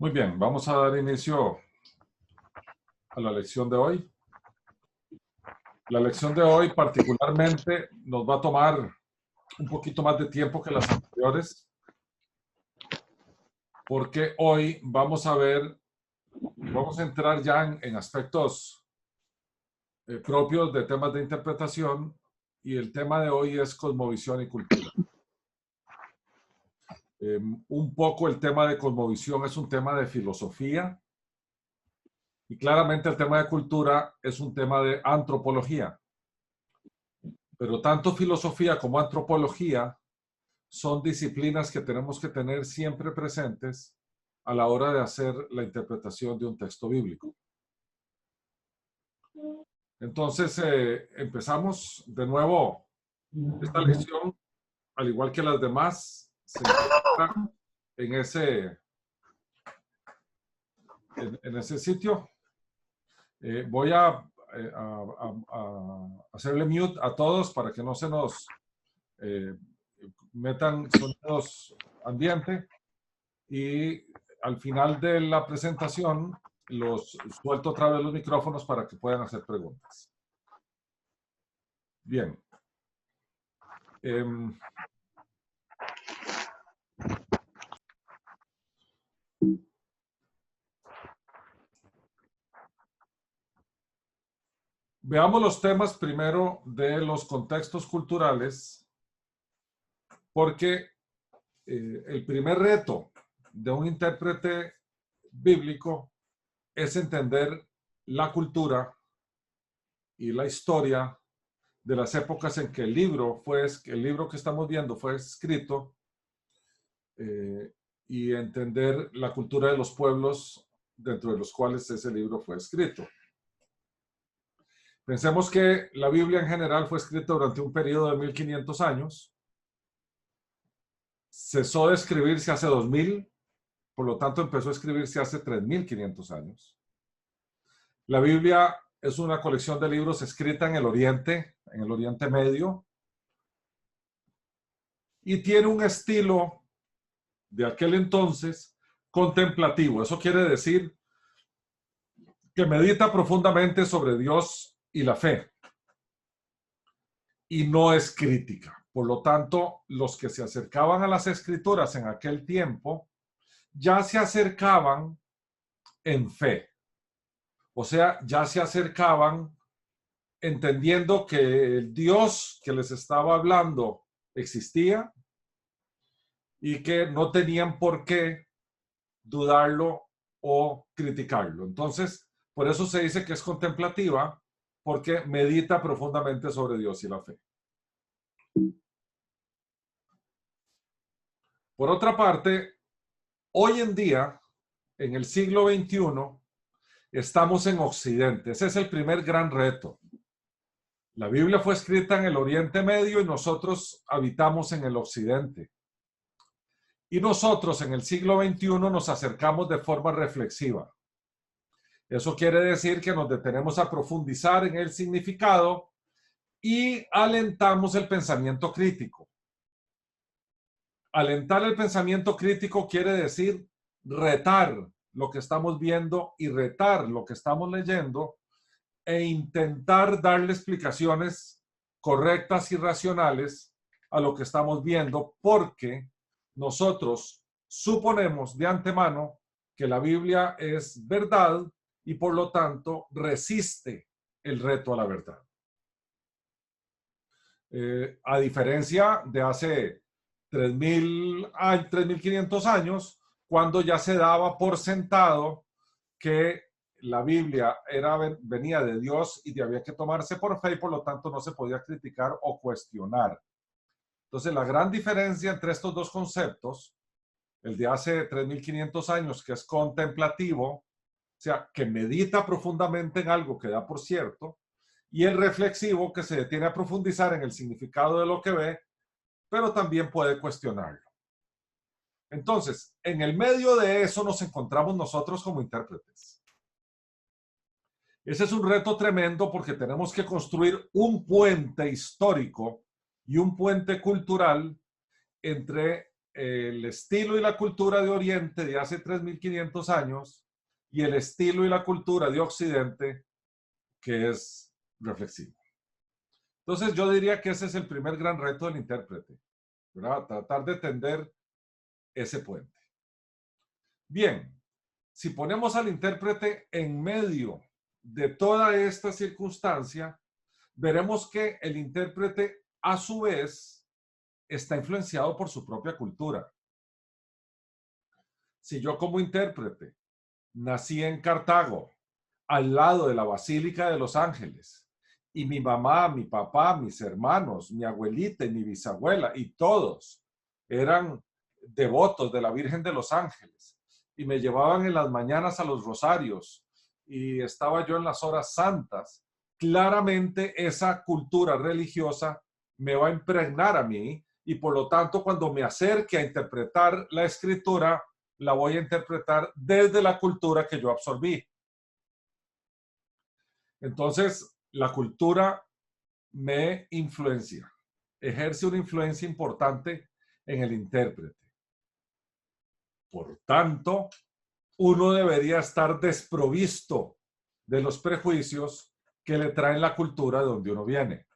Muy bien, vamos a dar inicio a la lección de hoy. La lección de hoy particularmente nos va a tomar un poquito más de tiempo que las anteriores, porque hoy vamos a ver, vamos a entrar ya en aspectos propios de temas de interpretación, y el tema de hoy es cosmovisión y cultura. Un poco el tema de cosmovisión es un tema de filosofía, y claramente el tema de cultura es un tema de antropología. Pero tanto filosofía como antropología son disciplinas que tenemos que tener siempre presentes a la hora de hacer la interpretación de un texto bíblico. Entonces, empezamos de nuevo. Esta lección, al igual que las demás, se encuentra en ese sitio. Voy a hacerle mute a todos para que no se nos metan sonidos ambiente, y al final de la presentación los suelto otra vez los micrófonos para que puedan hacer preguntas. Bien. Veamos los temas primero de los contextos culturales, porque el primer reto de un intérprete bíblico es entender la cultura y la historia de las épocas en que el libro que estamos viendo fue escrito, y entender la cultura de los pueblos dentro de los cuales ese libro fue escrito. Pensemos que la Biblia en general fue escrita durante un periodo de 1500 años. Cesó de escribirse hace 2000, por lo tanto empezó a escribirse hace 3500 años. La Biblia es una colección de libros escrita en el Oriente Medio, y tiene un estilo de aquel entonces contemplativo. Eso quiere decir que medita profundamente sobre Dios y la fe, y no es crítica. Por lo tanto, los que se acercaban a las escrituras en aquel tiempo ya se acercaban en fe. O sea, ya se acercaban entendiendo que el Dios que les estaba hablando existía y que no tenían por qué dudarlo o criticarlo. Entonces, por eso se dice que es contemplativa, porque medita profundamente sobre Dios y la fe. Por otra parte, hoy en día, en el siglo XXI, estamos en Occidente. Ese es el primer gran reto. La Biblia fue escrita en el Oriente Medio y nosotros habitamos en el Occidente. Y nosotros en el siglo XXI nos acercamos de forma reflexiva. Eso quiere decir que nos detenemos a profundizar en el significado y alentamos el pensamiento crítico. Alentar el pensamiento crítico quiere decir retar lo que estamos viendo y retar lo que estamos leyendo, e intentar darle explicaciones correctas y racionales a lo que estamos viendo, porque nosotros suponemos de antemano que la Biblia es verdad y por lo tanto resiste el reto a la verdad. A diferencia de hace 3.500 años, cuando ya se daba por sentado que la Biblia venía de Dios y había que tomarse por fe, y por lo tanto no se podía criticar o cuestionar. Entonces, la gran diferencia entre estos dos conceptos, el de hace 3.500 años, que es contemplativo, o sea, que medita profundamente en algo que da por cierto, y el reflexivo, que se detiene a profundizar en el significado de lo que ve, pero también puede cuestionarlo. Entonces, en el medio de eso nos encontramos nosotros como intérpretes. Ese es un reto tremendo, porque tenemos que construir un puente histórico y un puente cultural entre el estilo y la cultura de Oriente de hace 3.500 años y el estilo y la cultura de Occidente que es reflexivo. Entonces yo diría que ese es el primer gran reto del intérprete, ¿verdad? Tratar de tender ese puente. Bien, si ponemos al intérprete en medio de toda esta circunstancia, veremos que el intérprete a su vez está influenciado por su propia cultura. Si yo como intérprete nací en Cartago, al lado de la Basílica de los Ángeles, y mi mamá, mi papá, mis hermanos, mi abuelita y mi bisabuela, y todos eran devotos de la Virgen de los Ángeles, y me llevaban en las mañanas a los rosarios, y estaba yo en las horas santas, claramente esa cultura religiosa me va a impregnar a mí, y por lo tanto cuando me acerque a interpretar la escritura, la voy a interpretar desde la cultura que yo absorbí. Entonces, la cultura me influencia, ejerce una influencia importante en el intérprete. Por tanto, uno debería estar desprovisto de los prejuicios que le traen la cultura de donde uno viene.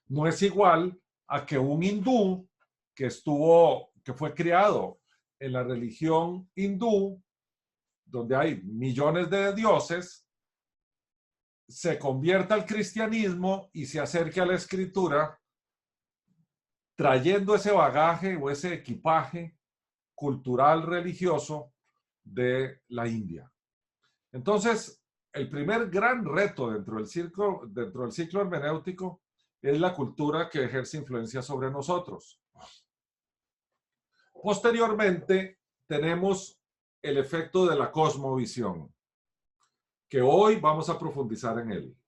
No es igual a que un hindú que fue criado en la religión hindú, donde hay millones de dioses, se convierta al cristianismo y se acerque a la escritura trayendo ese bagaje o ese equipaje cultural religioso de la India. Entonces, el primer gran reto dentro del ciclo hermenéutico es la cultura que ejerce influencia sobre nosotros. Posteriormente, tenemos el efecto de la cosmovisión, que hoy vamos a profundizar en él.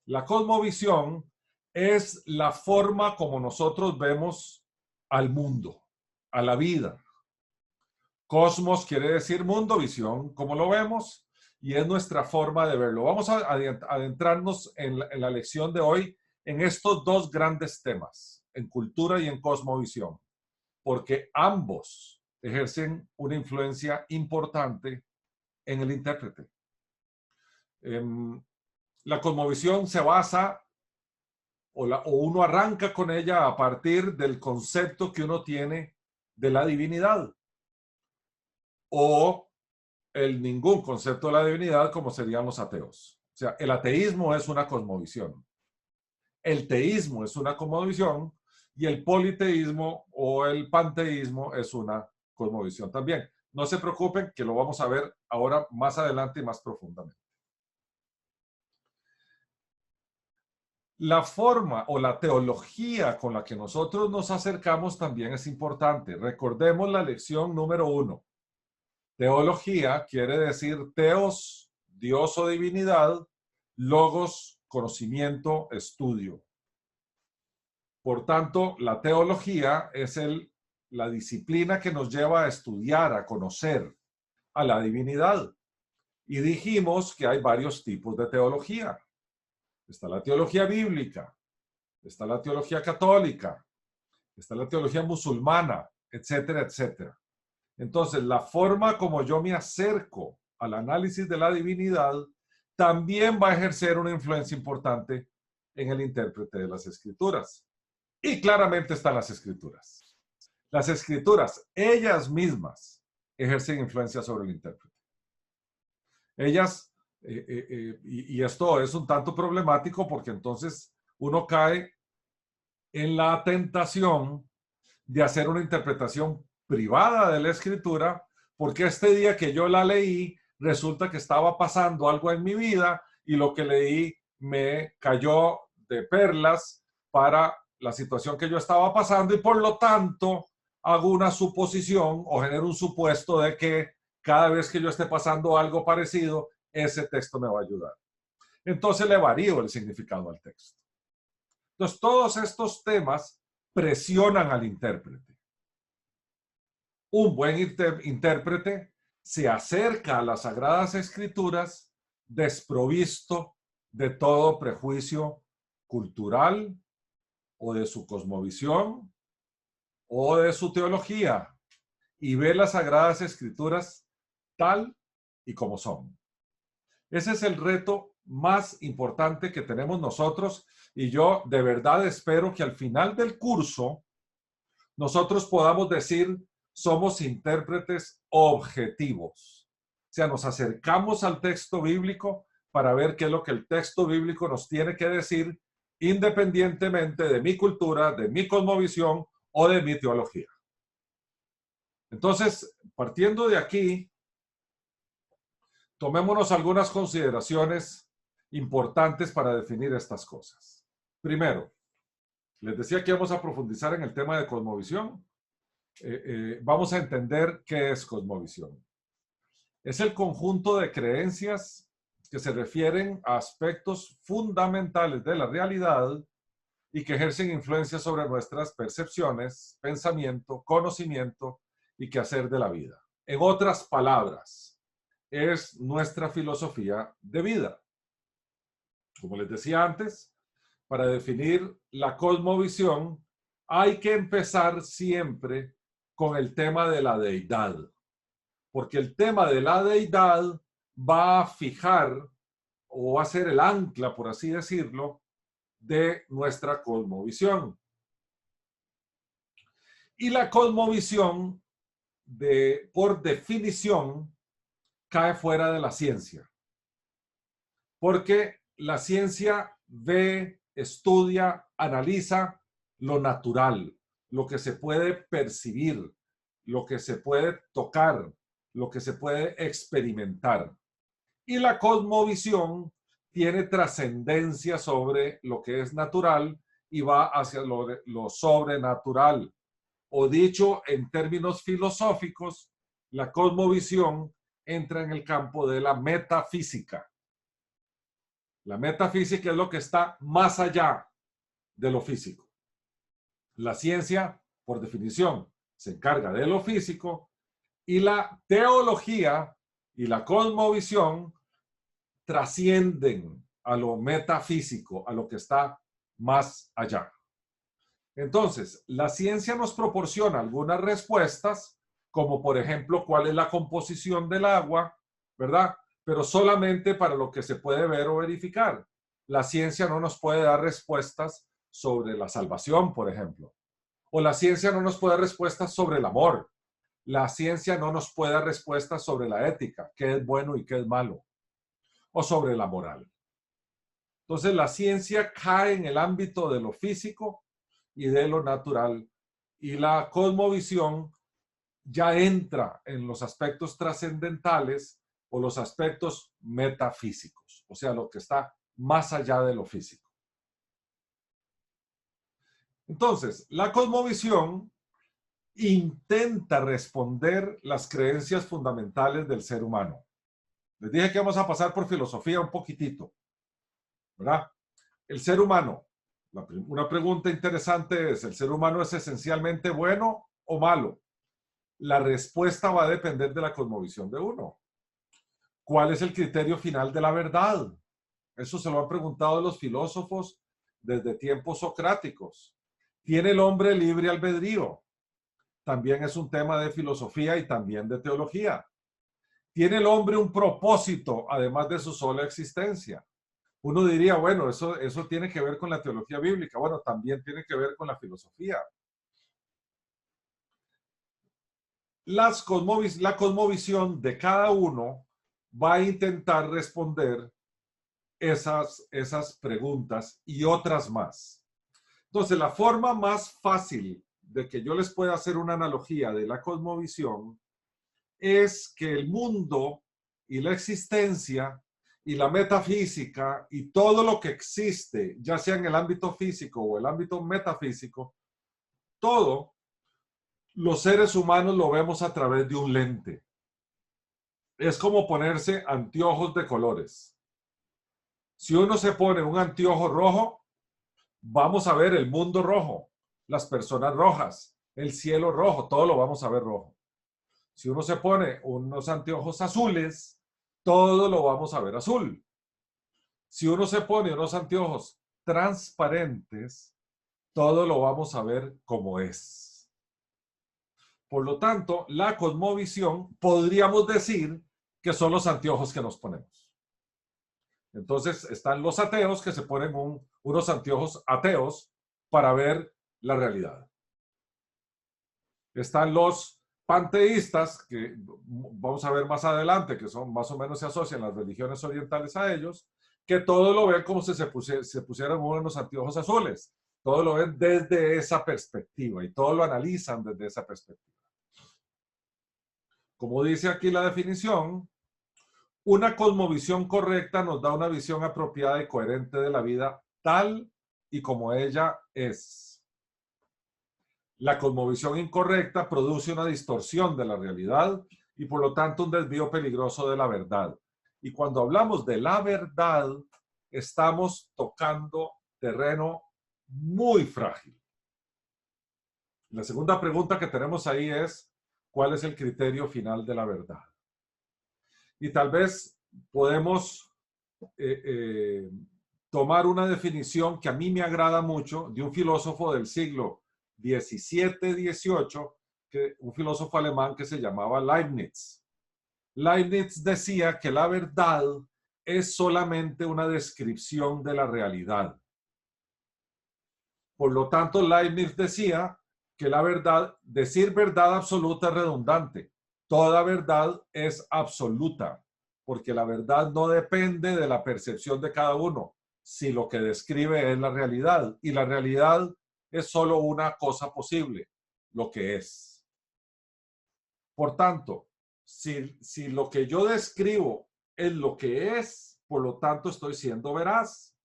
La cosmovisión es la forma como nosotros vemos al mundo, a la vida. Cosmos quiere decir mundo, visión, como lo vemos, y es nuestra forma de verlo. Vamos a adentrarnos en la lección de hoy en estos dos grandes temas, en cultura y en cosmovisión, porque ambos ejercen una influencia importante en el intérprete. La cosmovisión se basa o uno arranca con ella a partir del concepto que uno tiene de la divinidad o ningún concepto de la divinidad como serían los ateos. O sea, el ateísmo es una cosmovisión, el teísmo es una cosmovisión y el politeísmo o el panteísmo es una cosmovisión también. No se preocupen que lo vamos a ver ahora más adelante y más profundamente. La forma o la teología con la que nosotros nos acercamos también es importante. Recordemos la lección número 1. Teología quiere decir teos, Dios o divinidad, logos, conocimiento, estudio. Por tanto, la teología es la disciplina que nos lleva a estudiar, a conocer a la divinidad. Y dijimos que hay varios tipos de teología. Está la teología bíblica, está la teología católica, está la teología musulmana, etcétera, etcétera. Entonces, la forma como yo me acerco al análisis de la divinidad también va a ejercer una influencia importante en el intérprete de las escrituras. Y claramente están las escrituras. Las escrituras, ellas mismas, ejercen influencia sobre el intérprete. Ellas, y esto es un tanto problemático porque entonces uno cae en la tentación de hacer una interpretación privada de la escritura, porque este día que yo la leí, resulta que estaba pasando algo en mi vida y lo que leí me cayó de perlas para la situación que yo estaba pasando y por lo tanto hago una suposición o genero un supuesto de que cada vez que yo esté pasando algo parecido, ese texto me va a ayudar. Entonces le varío el significado al texto. Entonces todos estos temas presionan al intérprete. Un buen intérprete se acerca a las Sagradas Escrituras desprovisto de todo prejuicio cultural o de su cosmovisión o de su teología y ve las Sagradas Escrituras tal y como son. Ese es el reto más importante que tenemos nosotros y yo de verdad espero que al final del curso nosotros podamos decir somos intérpretes objetivos. O sea, nos acercamos al texto bíblico para ver qué es lo que el texto bíblico nos tiene que decir independientemente de mi cultura, de mi cosmovisión o de mi teología. Entonces, partiendo de aquí, tomémonos algunas consideraciones importantes para definir estas cosas. Primero, les decía que vamos a profundizar en el tema de cosmovisión. Vamos a entender qué es cosmovisión. Es el conjunto de creencias que se refieren a aspectos fundamentales de la realidad y que ejercen influencia sobre nuestras percepciones, pensamiento, conocimiento y quehacer de la vida. En otras palabras, es nuestra filosofía de vida. Como les decía antes, para definir la cosmovisión hay que empezar siempre con el tema de la deidad, porque el tema de la deidad va a fijar o va a ser el ancla, por así decirlo, de nuestra cosmovisión. Y la cosmovisión, por definición, cae fuera de la ciencia, porque la ciencia ve, estudia, analiza lo natural, lo que se puede percibir, lo que se puede tocar, lo que se puede experimentar. Y la cosmovisión tiene trascendencia sobre lo que es natural y va hacia lo sobrenatural. O dicho en términos filosóficos, la cosmovisión entra en el campo de la metafísica. La metafísica es lo que está más allá de lo físico. La ciencia, por definición, se encarga de lo físico y la teología y la cosmovisión trascienden a lo metafísico, a lo que está más allá. Entonces, la ciencia nos proporciona algunas respuestas, como por ejemplo, cuál es la composición del agua, ¿verdad? Pero solamente para lo que se puede ver o verificar. La ciencia no nos puede dar respuestas sobre la salvación, por ejemplo. O la ciencia no nos puede dar respuestas sobre el amor. La ciencia no nos puede dar respuestas sobre la ética, qué es bueno y qué es malo. O sobre la moral. Entonces, la ciencia cae en el ámbito de lo físico y de lo natural. Y la cosmovisión ya entra en los aspectos trascendentales o los aspectos metafísicos, o sea, lo que está más allá de lo físico. Entonces, la cosmovisión intenta responder las creencias fundamentales del ser humano. Les dije que vamos a pasar por filosofía un poquitito, ¿verdad? El ser humano, una pregunta interesante es, ¿el ser humano es esencialmente bueno o malo? La respuesta va a depender de la cosmovisión de uno. ¿Cuál es el criterio final de la verdad? Eso se lo han preguntado los filósofos desde tiempos socráticos. ¿Tiene el hombre libre albedrío? También es un tema de filosofía y también de teología. ¿Tiene el hombre un propósito además de su sola existencia? Uno diría, bueno, eso tiene que ver con la teología bíblica. Bueno, también tiene que ver con la filosofía. La cosmovisión de cada uno va a intentar responder esas preguntas y otras más. Entonces, la forma más fácil de que yo les pueda hacer una analogía de la cosmovisión es que el mundo y la existencia y la metafísica y todo lo que existe, ya sea en el ámbito físico o el ámbito metafísico, todo los seres humanos lo vemos a través de un lente. Es como ponerse anteojos de colores. Si uno se pone un anteojo rojo, vamos a ver el mundo rojo, las personas rojas, el cielo rojo, todo lo vamos a ver rojo. Si uno se pone unos anteojos azules, todo lo vamos a ver azul. Si uno se pone unos anteojos transparentes, todo lo vamos a ver como es. Por lo tanto, la cosmovisión podríamos decir que son los anteojos que nos ponemos. Entonces están los ateos que se ponen unos anteojos ateos para ver la realidad. Están los panteístas, que vamos a ver más adelante, que son más o menos se asocian las religiones orientales a ellos, que todo lo ven como si se pusieran unos anteojos azules. Todo lo ven desde esa perspectiva y todo lo analizan desde esa perspectiva. Como dice aquí la definición, una cosmovisión correcta nos da una visión apropiada y coherente de la vida tal y como ella es. La cosmovisión incorrecta produce una distorsión de la realidad y por lo tanto un desvío peligroso de la verdad. Y cuando hablamos de la verdad, estamos tocando terreno muy frágil. La segunda pregunta que tenemos ahí es, ¿cuál es el criterio final de la verdad? Y tal vez podemos tomar una definición que a mí me agrada mucho de un filósofo del siglo XVII-XVIII, un filósofo alemán que se llamaba Leibniz. Leibniz decía que la verdad es solamente una descripción de la realidad. Por lo tanto, Leibniz decía que la verdad, decir verdad absoluta es redundante. Toda verdad es absoluta, porque la verdad no depende de la percepción de cada uno, si lo que describe es la realidad. Y la realidad es solo una cosa posible, lo que es. Por tanto, si lo que yo describo es lo que es, por lo tanto estoy siendo veraz.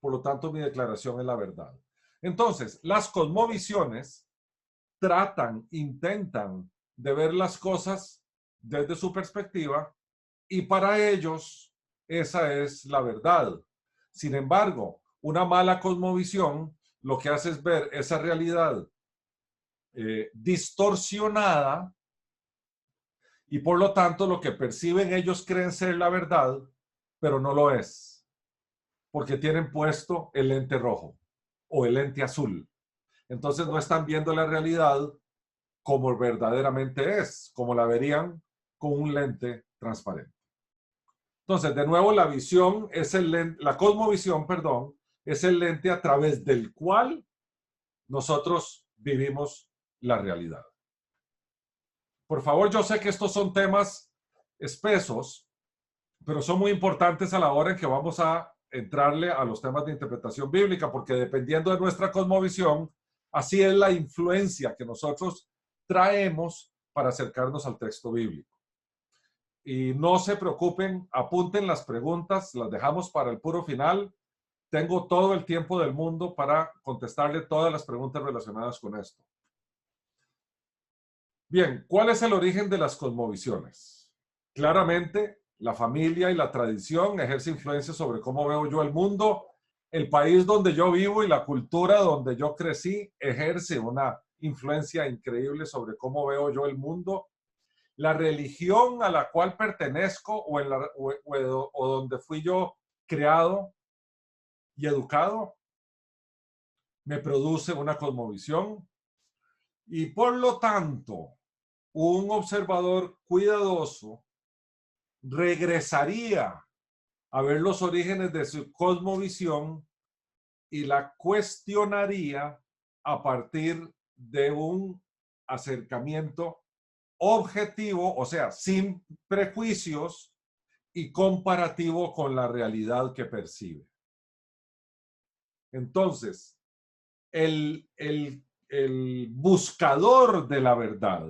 Por lo tanto, mi declaración es la verdad. Entonces, las cosmovisiones intentan de ver las cosas desde su perspectiva y para ellos esa es la verdad. Sin embargo, una mala cosmovisión lo que hace es ver esa realidad distorsionada y por lo tanto lo que perciben ellos creen ser la verdad, pero no lo es, porque tienen puesto el lente rojo o el lente azul. Entonces no están viendo la realidad como verdaderamente es, como la verían con un lente transparente. Entonces, de nuevo, la visión es el lente, la cosmovisión, perdón, es el lente a través del cual nosotros vivimos la realidad. Por favor, yo sé que estos son temas espesos, pero son muy importantes a la hora en que vamos a entrarle a los temas de interpretación bíblica, porque dependiendo de nuestra cosmovisión, así es la influencia que nosotros traemos para acercarnos al texto bíblico. Y no se preocupen, apunten las preguntas, las dejamos para el puro final. Tengo todo el tiempo del mundo para contestarle todas las preguntas relacionadas con esto. Bien, ¿cuál es el origen de las cosmovisiones? Claramente, la familia y la tradición ejerce influencia sobre cómo veo yo el mundo. El país donde yo vivo y la cultura donde yo crecí ejerce una influencia increíble sobre cómo veo yo el mundo. La religión a la cual pertenezco o donde fui yo creado y educado me produce una cosmovisión y por lo tanto un observador cuidadoso regresaría a ver los orígenes de su cosmovisión y la cuestionaría a partir de un acercamiento objetivo, o sea, sin prejuicios y comparativo con la realidad que percibe. Entonces, el buscador de la verdad,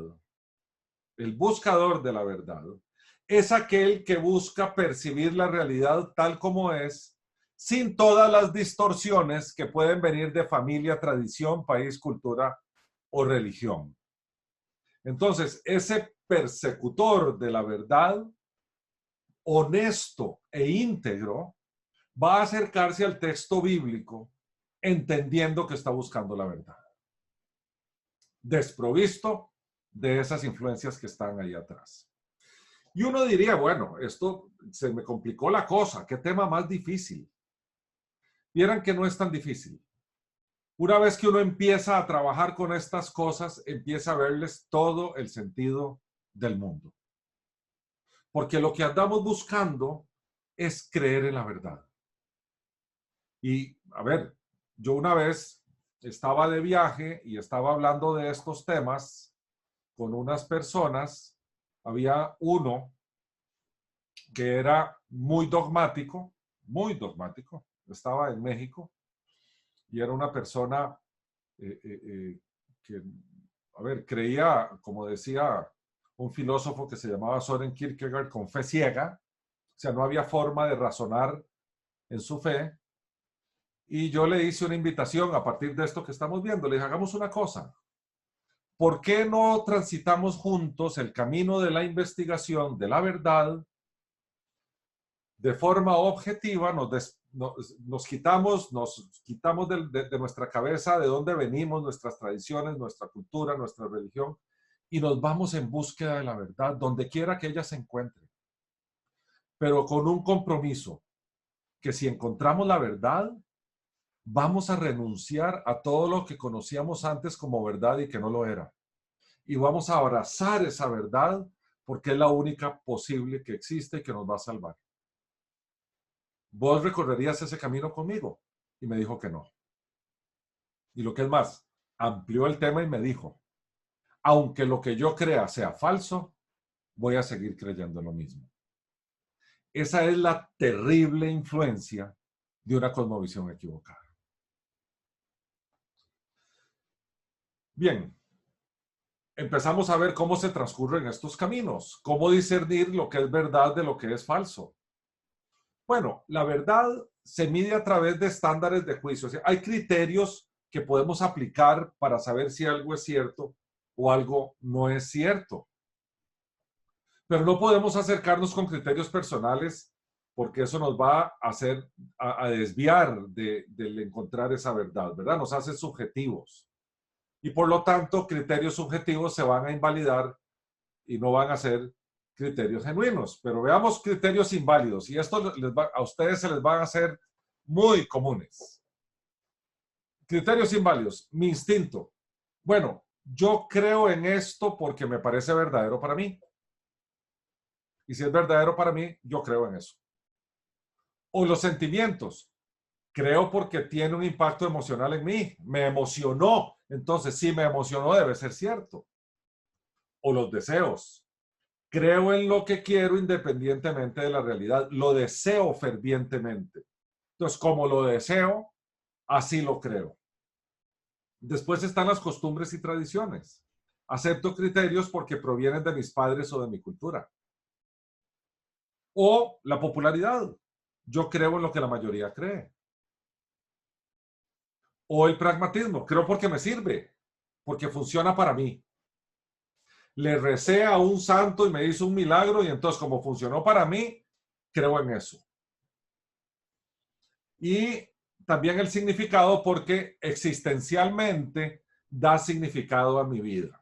es aquel que busca percibir la realidad tal como es, sin todas las distorsiones que pueden venir de familia, tradición, país, cultura o religión. Entonces, ese persecutor de la verdad, honesto e íntegro, va a acercarse al texto bíblico entendiendo que está buscando la verdad, desprovisto de esas influencias que están ahí atrás. Y uno diría, bueno, esto se me complicó la cosa, qué tema más difícil. Vieran que no es tan difícil. Una vez que uno empieza a trabajar con estas cosas, empieza a verles todo el sentido del mundo. Porque lo que andamos buscando es creer en la verdad. Y, a ver, yo una vez estaba de viaje y estaba hablando de estos temas con unas personas. Había uno que era muy dogmático, estaba en México y era una persona que, a ver, creía, como decía un filósofo que se llamaba Soren Kierkegaard, con fe ciega, o sea, no había forma de razonar en su fe. Y yo le hice una invitación a partir de esto que estamos viendo. Le dije, hagamos una cosa. ¿Por qué no transitamos juntos el camino de la investigación, de la verdad, de forma objetiva? Nos quitamos de nuestra cabeza de dónde venimos, nuestras tradiciones, nuestra cultura, nuestra religión, y nos vamos en búsqueda de la verdad, donde quiera que ella se encuentre. Pero con un compromiso, que si encontramos la verdad, vamos a renunciar a todo lo que conocíamos antes como verdad y que no lo era. Y vamos a abrazar esa verdad porque es la única posible que existe y que nos va a salvar. ¿Vos recorrerías ese camino conmigo? Y me dijo que no. Y lo que es más, amplió el tema y me dijo, aunque lo que yo crea sea falso, voy a seguir creyendo lo mismo. Esa es la terrible influencia de una cosmovisión equivocada. Bien, empezamos a ver cómo se transcurren estos caminos, cómo discernir lo que es verdad de lo que es falso. Bueno, la verdad se mide a través de estándares de juicio. O sea, hay criterios que podemos aplicar para saber si algo es cierto o algo no es cierto. Pero no podemos acercarnos con criterios personales porque eso nos va a hacer a desviar del encontrar esa verdad, ¿verdad? Nos hace subjetivos. Y por lo tanto, criterios subjetivos se van a invalidar y no van a ser criterios genuinos. Pero veamos criterios inválidos, y esto a ustedes se les van a hacer muy comunes. Criterios inválidos. Mi instinto. Bueno, yo creo en esto porque me parece verdadero para mí. Y si es verdadero para mí, yo creo en eso. O los sentimientos. Creo porque tiene un impacto emocional en mí. Me emocionó. Entonces, si me emocionó, debe ser cierto. O los deseos. Creo en lo que quiero independientemente de la realidad. Lo deseo fervientemente. Entonces, como lo deseo, así lo creo. Después están las costumbres y tradiciones. Acepto criterios porque provienen de mis padres o de mi cultura. O la popularidad. Yo creo en lo que la mayoría cree. O el pragmatismo. Creo porque me sirve, porque funciona para mí. Le recé a un santo y me hizo un milagro y entonces como funcionó para mí, creo en eso. Y también el significado porque existencialmente da significado a mi vida.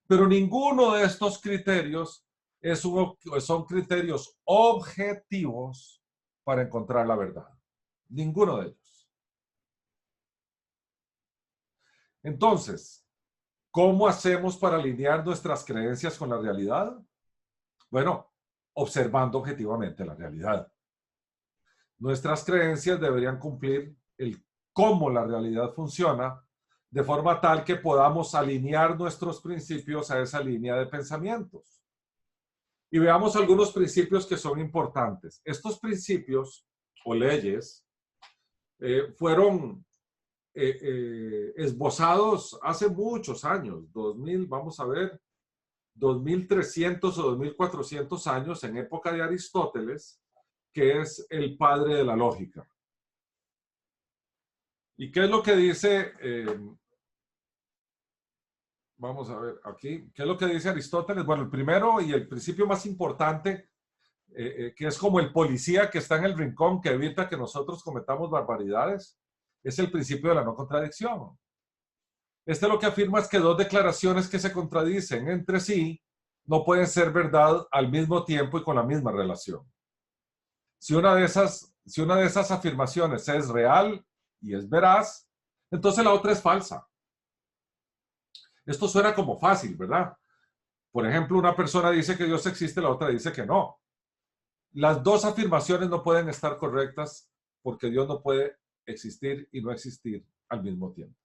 Pero ninguno de estos criterios son criterios objetivos para encontrar la verdad. Ninguno de ellos. Entonces, ¿cómo hacemos para alinear nuestras creencias con la realidad? Bueno, observando objetivamente la realidad. Nuestras creencias deberían cumplir el cómo la realidad funciona, de forma tal que podamos alinear nuestros principios a esa línea de pensamientos. Y veamos algunos principios que son importantes. Estos principios o leyes fueron esbozados hace muchos años, 2000, vamos a ver, 2300 o 2400 años en época de Aristóteles, que es el padre de la lógica. ¿Y qué es lo que dice? Vamos a ver aquí. ¿Qué es lo que dice Aristóteles? Bueno, el primero y el principio más importante, que es como el policía que está en el rincón que evita que nosotros cometamos barbaridades, es el principio de la no contradicción. Este lo que afirma es que dos declaraciones que se contradicen entre sí no pueden ser verdad al mismo tiempo y con la misma relación. Si una de esas afirmaciones es real y es veraz, Entonces la otra es falsa. Esto suena como fácil, ¿verdad? Por ejemplo, una persona dice que Dios existe, la otra dice que no. Las dos afirmaciones no pueden estar correctas porque Dios no puede existir y no existir al mismo tiempo.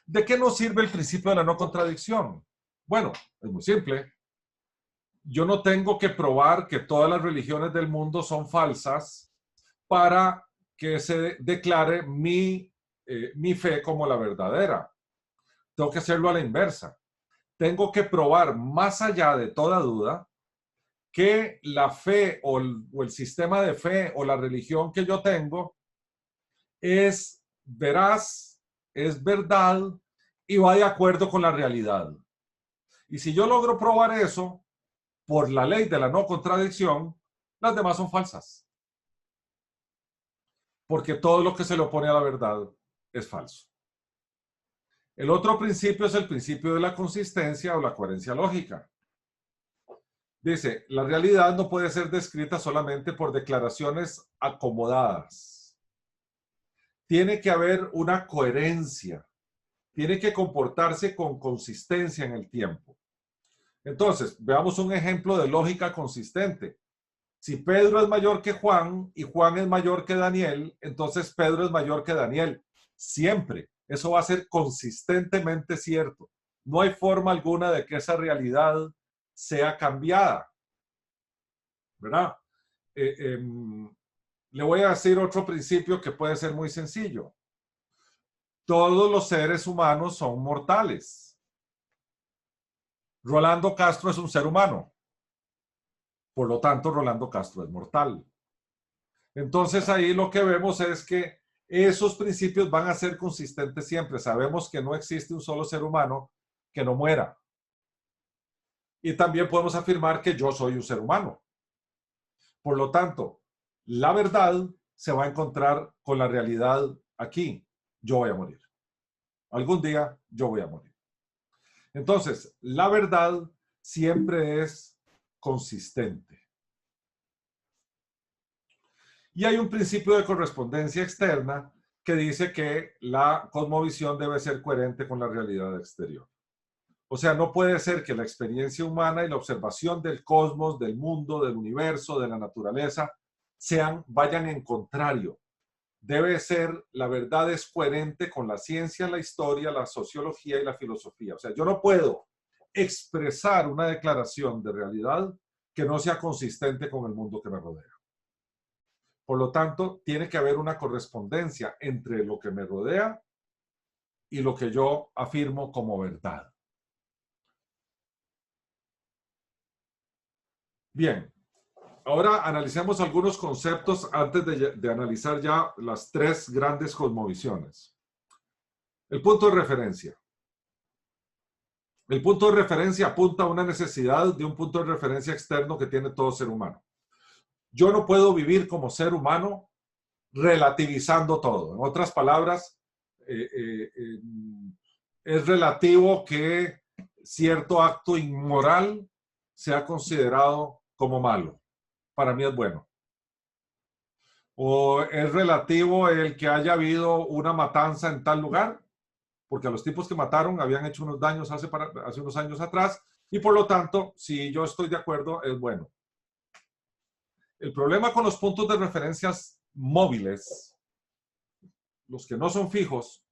¿De qué nos sirve el principio de la no contradicción? Bueno, es muy simple. Yo no tengo que probar que todas las religiones del mundo son falsas para que se declare mi fe como la verdadera. Tengo que hacerlo a la inversa. Tengo que probar más allá de toda duda que la fe o el sistema de fe o la religión que yo tengo es veraz, es verdad y va de acuerdo con la realidad. Y si yo logro probar eso, por la ley de la no contradicción, las demás son falsas. Porque todo lo que se le opone a la verdad es falso. El otro principio es el principio de la consistencia o la coherencia lógica. Dice, la realidad no puede ser descrita solamente por declaraciones acomodadas. Tiene que haber una coherencia. Tiene que comportarse con consistencia en el tiempo. Entonces, veamos un ejemplo de lógica consistente. Si Pedro es mayor que Juan y Juan es mayor que Daniel, entonces Pedro es mayor que Daniel. Siempre. Eso va a ser consistentemente cierto. No hay forma alguna de que esa realidad sea cambiada. ¿Verdad? Le voy a decir otro principio que puede ser muy sencillo. Todos los seres humanos son mortales. Rolando Castro es un ser humano. Por lo tanto, Rolando Castro es mortal. Entonces ahí lo que vemos es que esos principios van a ser consistentes siempre. Sabemos que no existe un solo ser humano que no muera. Y también podemos afirmar que yo soy un ser humano. Por lo tanto, la verdad se va a encontrar con la realidad aquí. Yo voy a morir. Algún día yo voy a morir. Entonces, la verdad siempre es consistente. Y hay un principio de correspondencia externa que dice que la cosmovisión debe ser coherente con la realidad exterior. O sea, no puede ser que la experiencia humana y la observación del cosmos, del mundo, del universo, de la naturaleza, vayan en contrario. Debe ser, la verdad es coherente con la ciencia, la historia, la sociología y la filosofía. O sea, yo no puedo expresar una declaración de realidad que no sea consistente con el mundo que me rodea. Por lo tanto, tiene que haber una correspondencia entre lo que me rodea y lo que yo afirmo como verdad. Bien, ahora analicemos algunos conceptos antes de analizar ya las tres grandes cosmovisiones. El punto de referencia. El punto de referencia apunta a una necesidad de un punto de referencia externo que tiene todo ser humano. Yo no puedo vivir como ser humano relativizando todo. En otras palabras, es relativo que cierto acto inmoral sea considerado como malo. Para mí es bueno. O es relativo el que haya habido una matanza en tal lugar, porque a los tipos que mataron habían hecho unos daños hace unos años atrás, y por lo tanto, si yo estoy de acuerdo, es bueno. El problema con los puntos de referencias móviles, los que no son fijos,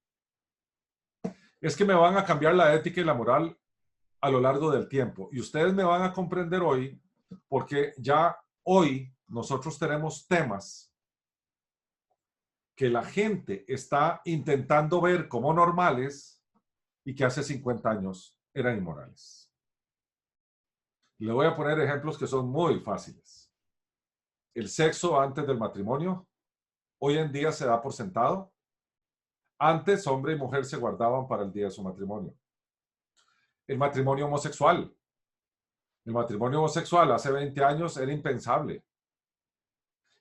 es que me van a cambiar la ética y la moral a lo largo del tiempo. Y ustedes me van a comprender hoy, porque ya hoy nosotros tenemos temas que la gente está intentando ver como normales y que hace 50 años eran inmorales. Le voy a poner ejemplos que son muy fáciles. El sexo antes del matrimonio, hoy en día se da por sentado. Antes, hombre y mujer se guardaban para el día de su matrimonio. El matrimonio homosexual. El matrimonio homosexual hace 20 años era impensable.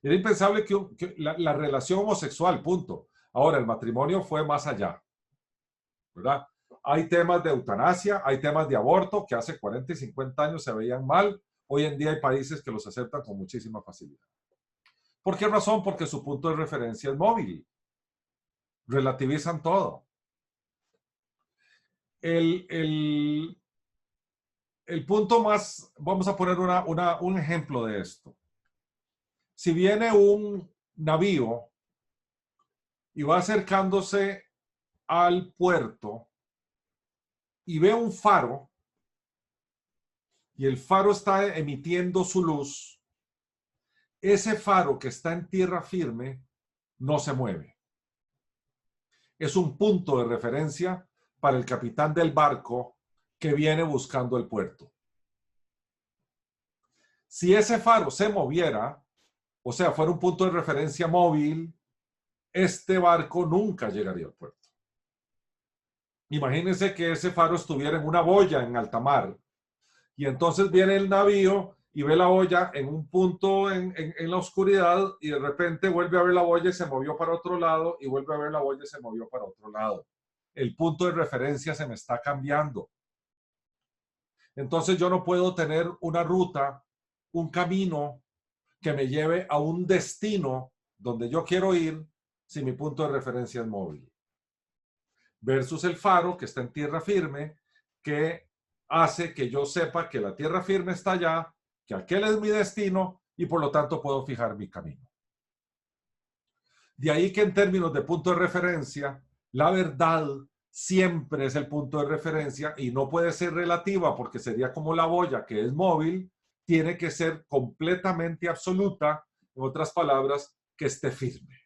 Era impensable que la relación homosexual, punto. Ahora, el matrimonio fue más allá, ¿verdad? Hay temas de eutanasia, hay temas de aborto que hace 40 y 50 años se veían mal. Hoy en día hay países que los aceptan con muchísima facilidad. ¿Por qué razón? Porque su punto de referencia es móvil. Relativizan todo. El, el, el punto más, vamos a poner un ejemplo de esto. Si viene un navío y va acercándose al puerto y ve un faro y el faro está emitiendo su luz, ese faro que está en tierra firme no se mueve. Es un punto de referencia para el capitán del barco que viene buscando el puerto. Si ese faro se moviera, o sea, fuera un punto de referencia móvil, este barco nunca llegaría al puerto. Imagínense que ese faro estuviera en una boya en alta mar y entonces viene el navío y ve la boya en un punto en la oscuridad y de repente vuelve a ver la boya y se movió para otro lado y vuelve a ver la boya y se movió para otro lado. El punto de referencia se me está cambiando. Entonces yo no puedo tener una ruta, un camino que me lleve a un destino donde yo quiero ir si mi punto de referencia es móvil. Versus el faro que está en tierra firme, que hace que yo sepa que la tierra firme está allá, que aquel es mi destino y por lo tanto puedo fijar mi camino. De ahí que en términos de punto de referencia, la verdad siempre es el punto de referencia y no puede ser relativa porque sería como la boya que es móvil, tiene que ser completamente absoluta, en otras palabras, que esté firme.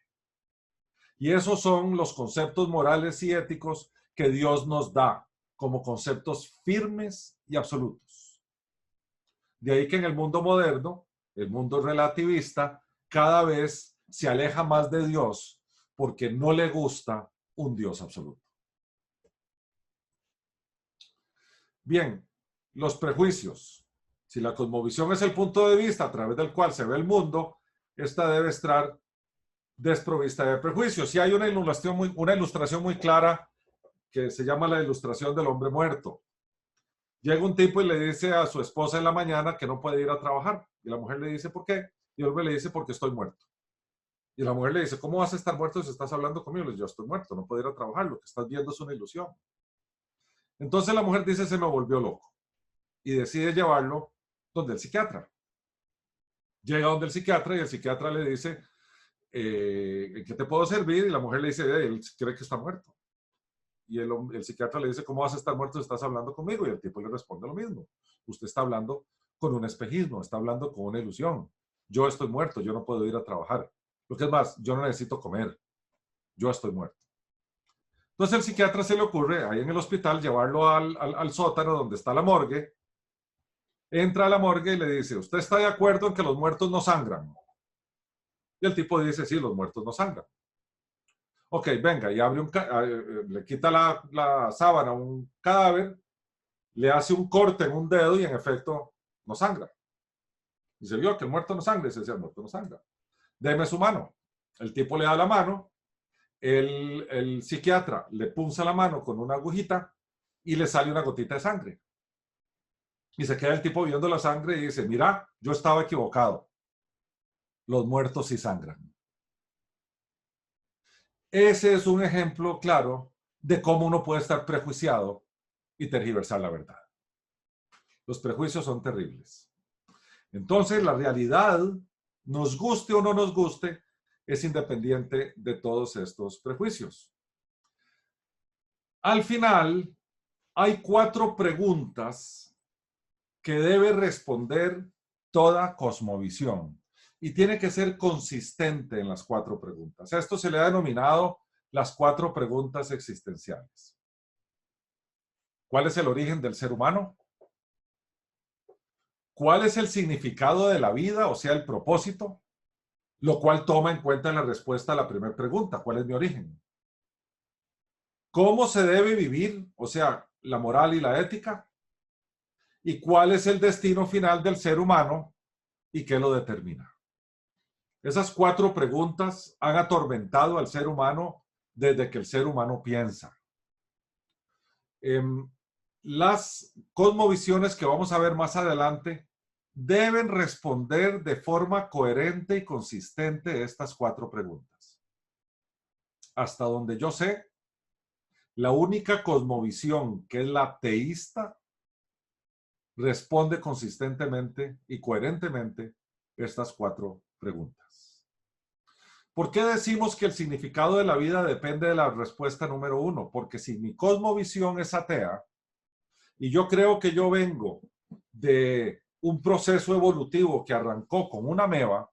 Y esos son los conceptos morales y éticos que Dios nos da como conceptos firmes y absolutos. De ahí que en el mundo moderno, el mundo relativista, cada vez se aleja más de Dios porque no le gusta un Dios absoluto. Bien, los prejuicios. Si la cosmovisión es el punto de vista a través del cual se ve el mundo, esta debe estar desprovista de prejuicios. Y hay una ilustración muy clara que se llama la ilustración del hombre muerto. Llega un tipo y le dice a su esposa en la mañana que no puede ir a trabajar. Y la mujer le dice, ¿por qué? Y el hombre le dice, porque estoy muerto. Y la mujer le dice, ¿cómo vas a estar muerto si estás hablando conmigo? Le dice, yo estoy muerto, no puedo ir a trabajar, lo que estás viendo es una ilusión. Entonces la mujer dice, se me volvió loco. Y decide llevarlo donde el psiquiatra. Llega donde el psiquiatra y el psiquiatra le dice, ¿en qué te puedo servir? Y la mujer le dice, él cree que está muerto. Y el psiquiatra le dice, ¿cómo vas a estar muerto si estás hablando conmigo? Y el tipo le responde lo mismo. Usted está hablando con un espejismo, está hablando con una ilusión. Yo estoy muerto, yo no puedo ir a trabajar. Lo que es más, yo no necesito comer. Yo estoy muerto. Entonces el psiquiatra se le ocurre, ahí en el hospital, llevarlo al sótano donde está la morgue. Entra a la morgue y le dice, ¿usted está de acuerdo en que los muertos no sangran? Y el tipo dice, sí, los muertos no sangran. Ok, venga, y abre le quita la sábana a un cadáver, le hace un corte en un dedo y en efecto no sangra. Y se vio que el muerto no sangra, y se decía, el muerto no sangra. Deme su mano. El tipo le da la mano, el psiquiatra le punza la mano con una agujita y le sale una gotita de sangre. Y se queda el tipo viendo la sangre y dice, mira, yo estaba equivocado. Los muertos sí sangran. Ese es un ejemplo claro de cómo uno puede estar prejuiciado y tergiversar la verdad. Los prejuicios son terribles. Entonces, la realidad, nos guste o no nos guste, es independiente de todos estos prejuicios. Al final, hay 4 preguntas que debe responder toda cosmovisión y tiene que ser consistente en las 4 preguntas. A esto se le ha denominado las 4 preguntas existenciales. ¿Cuál es el origen del ser humano? ¿Cuál es el significado de la vida, o sea, el propósito? Lo cual toma en cuenta la respuesta a la primera pregunta, ¿cuál es mi origen? ¿Cómo se debe vivir, o sea, la moral y la ética? ¿Y cuál es el destino final del ser humano y qué lo determina? Esas 4 preguntas han atormentado al ser humano desde que el ser humano piensa. Las cosmovisiones que vamos a ver más adelante deben responder de forma coherente y consistente estas 4 preguntas. Hasta donde yo sé, La única cosmovisión que es la teísta responde consistentemente y coherentemente estas 4 preguntas. ¿Por qué decimos que el significado de la vida depende de la respuesta número 1? Porque si mi cosmovisión es atea y yo creo que yo vengo de un proceso evolutivo que arrancó con una ameba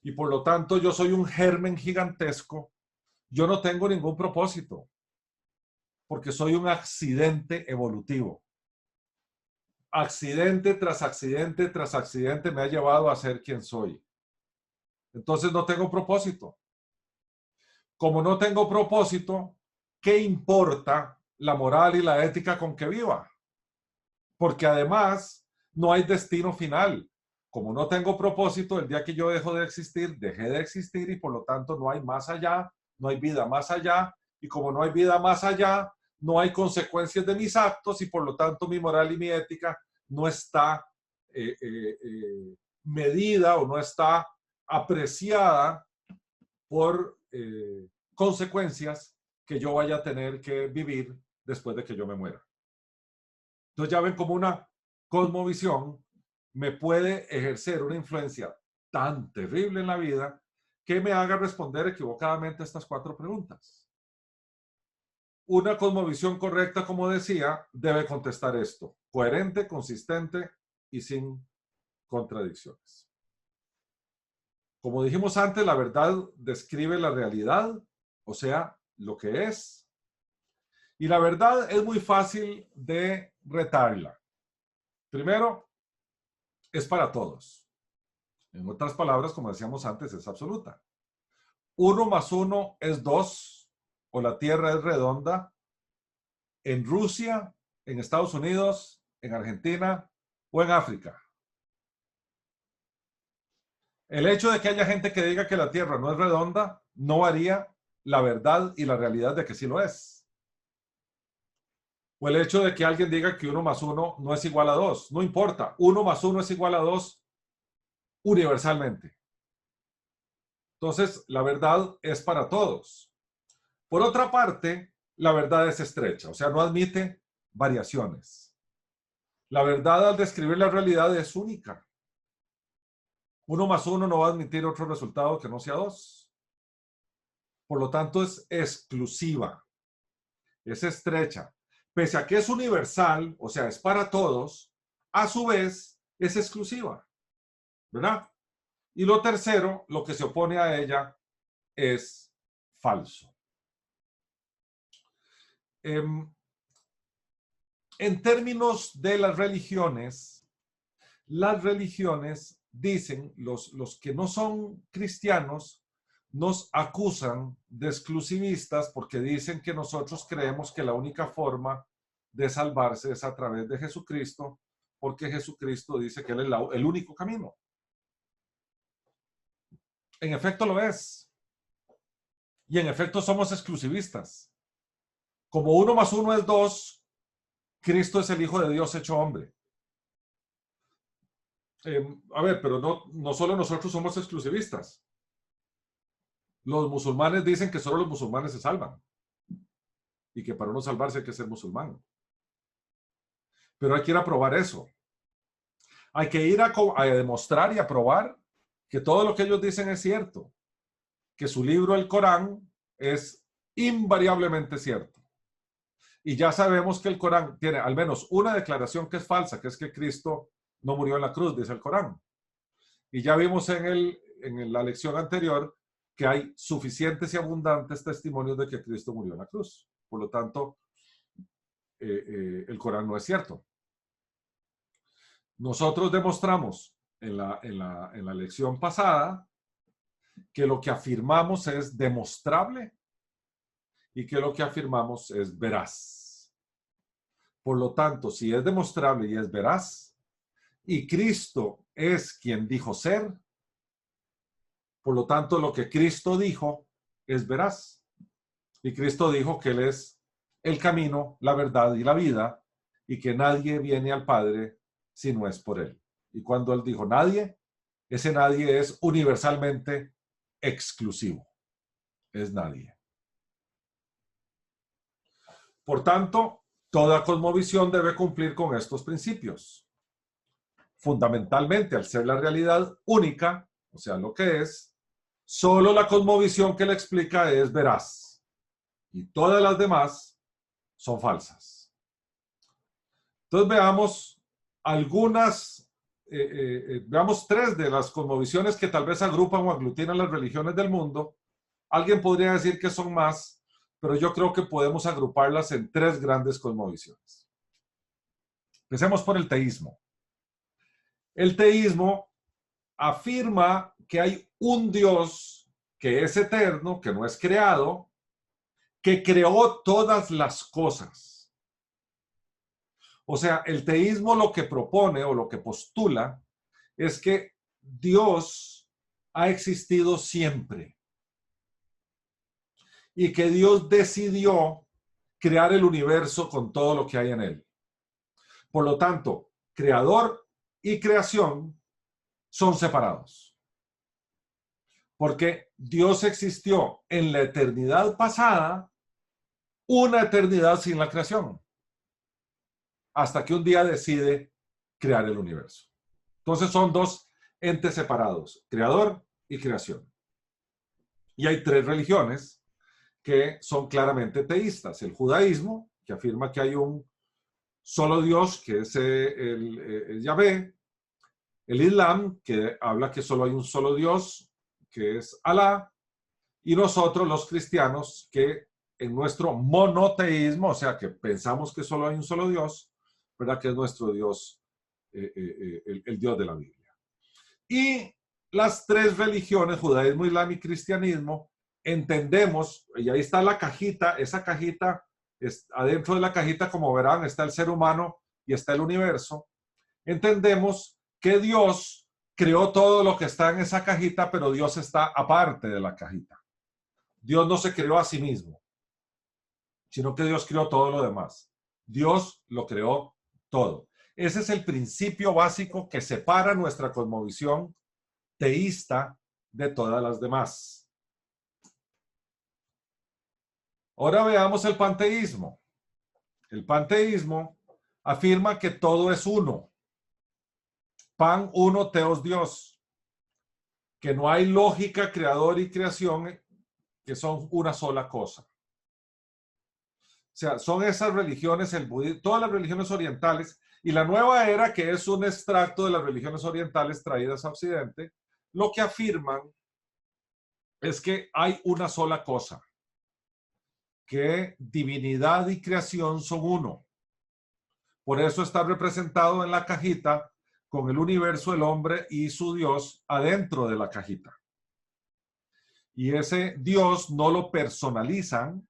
y por lo tanto yo soy un germen gigantesco, yo no tengo ningún propósito porque soy un accidente evolutivo. Accidente tras accidente tras accidente me ha llevado a ser quien soy. Entonces no tengo propósito. Como no tengo propósito, ¿qué importa la moral y la ética con que viva? Porque además no hay destino final. Como no tengo propósito, el día que yo dejo de existir, dejé de existir y por lo tanto no hay más allá, no hay vida más allá. Y como no hay vida más allá, no hay consecuencias de mis actos y por lo tanto mi moral y mi ética no está medida o no está apreciada por consecuencias que yo vaya a tener que vivir después de que yo me muera. Entonces ya ven como una cosmovisión me puede ejercer una influencia tan terrible en la vida que me haga responder equivocadamente a estas 4 preguntas. Una cosmovisión correcta, como decía, debe contestar esto: coherente, consistente y sin contradicciones. Como dijimos antes, la verdad describe la realidad, o sea, lo que es. Y la verdad es muy fácil de retarla. Primero, es para todos. En otras palabras, como decíamos antes, es absoluta. 1 más 1 es 2, o la Tierra es redonda, en Rusia, en Estados Unidos, en Argentina o en África. El hecho de que haya gente que diga que la Tierra no es redonda no varía la verdad y la realidad de que sí lo es. O el hecho de que alguien diga que 1 más 1 no es igual a 2. No importa, 1 más 1 es igual a 2 universalmente. Entonces, la verdad es para todos. Por otra parte, la verdad es estrecha, o sea, no admite variaciones. La verdad al describir la realidad es única. 1 más 1 no va a admitir otro resultado que no sea 2. Por lo tanto, es exclusiva, es estrecha. Pese a que es universal, o sea, es para todos, a su vez es exclusiva, ¿verdad? Y lo tercero, lo que se opone a ella, es falso. En términos de las religiones dicen, los que no son cristianos, nos acusan de exclusivistas porque dicen que nosotros creemos que la única forma de salvarse es a través de Jesucristo, porque Jesucristo dice que Él es el único camino. En efecto lo es. Y en efecto somos exclusivistas. Como 1 más 1 es 2, Cristo es el Hijo de Dios hecho hombre. A ver, pero no solo nosotros somos exclusivistas. Los musulmanes dicen que solo los musulmanes se salvan y que para uno salvarse hay que ser musulmán. Pero hay que ir a probar eso. Hay que ir a demostrar y a probar que todo lo que ellos dicen es cierto, que su libro, el Corán, es invariablemente cierto. Y ya sabemos que el Corán tiene al menos una declaración que es falsa, que es que Cristo no murió en la cruz, dice el Corán. Y ya vimos en la lección anterior que hay suficientes y abundantes testimonios de que Cristo murió en la cruz. Por lo tanto, el Corán no es cierto. Nosotros demostramos en la lección pasada que lo que afirmamos es demostrable y que lo que afirmamos es veraz. Por lo tanto, si es demostrable y es veraz, y Cristo es quien dijo ser, por lo tanto, lo que Cristo dijo es veraz. Y Cristo dijo que Él es el camino, la verdad y la vida, y que nadie viene al Padre si no es por Él. Y cuando Él dijo nadie, ese nadie es universalmente exclusivo. Es nadie. Por tanto, toda cosmovisión debe cumplir con estos principios. Fundamentalmente, al ser la realidad única, o sea, lo que es, solo la cosmovisión que la explica es veraz y todas las demás son falsas. Entonces veamos algunas, veamos tres de las cosmovisiones que tal vez agrupan o aglutinan las religiones del mundo. Alguien podría decir que son más, pero yo creo que podemos agruparlas en tres grandes cosmovisiones. Empecemos por el teísmo. El teísmo afirma que hay un Dios que es eterno, que no es creado, que creó todas las cosas. O sea, el teísmo lo que propone o lo que postula es que Dios ha existido siempre y que Dios decidió crear el universo con todo lo que hay en él. Por lo tanto, creador y creación son separados. Porque Dios existió en la eternidad pasada, una eternidad sin la creación, hasta que un día decide crear el universo. Entonces son dos entes separados, creador y creación. Y hay tres religiones que son claramente teístas. El judaísmo, que afirma que hay un solo Dios, que es el Yahvé. El Islam, que habla que solo hay un solo Dios, que es Alá. Y nosotros los cristianos, que en nuestro monoteísmo, o sea, que pensamos que solo hay un solo Dios, ¿verdad? Que es nuestro Dios, el Dios de la Biblia. Y las tres religiones, judaísmo, islam y cristianismo, entendemos, y ahí está la cajita, esa cajita, adentro de la cajita, como verán, está el ser humano y está el universo. Entendemos que Dios creó todo lo que está en esa cajita, pero Dios está aparte de la cajita. Dios no se creó a sí mismo, sino que Dios creó todo lo demás. Dios lo creó todo. Ese es el principio básico que separa nuestra cosmovisión teísta de todas las demás. Ahora veamos el panteísmo. El panteísmo afirma que todo es uno. Pan uno, teos Dios. Que no hay lógica, creador y creación, que son una sola cosa. O sea, son esas religiones, el budismo, todas las religiones orientales, y la nueva era, que es un extracto de las religiones orientales traídas a Occidente, lo que afirman es que hay una sola cosa, que divinidad y creación son uno. Por eso está representado en la cajita con el universo, el hombre y su Dios adentro de la cajita. Y ese Dios no lo personalizan,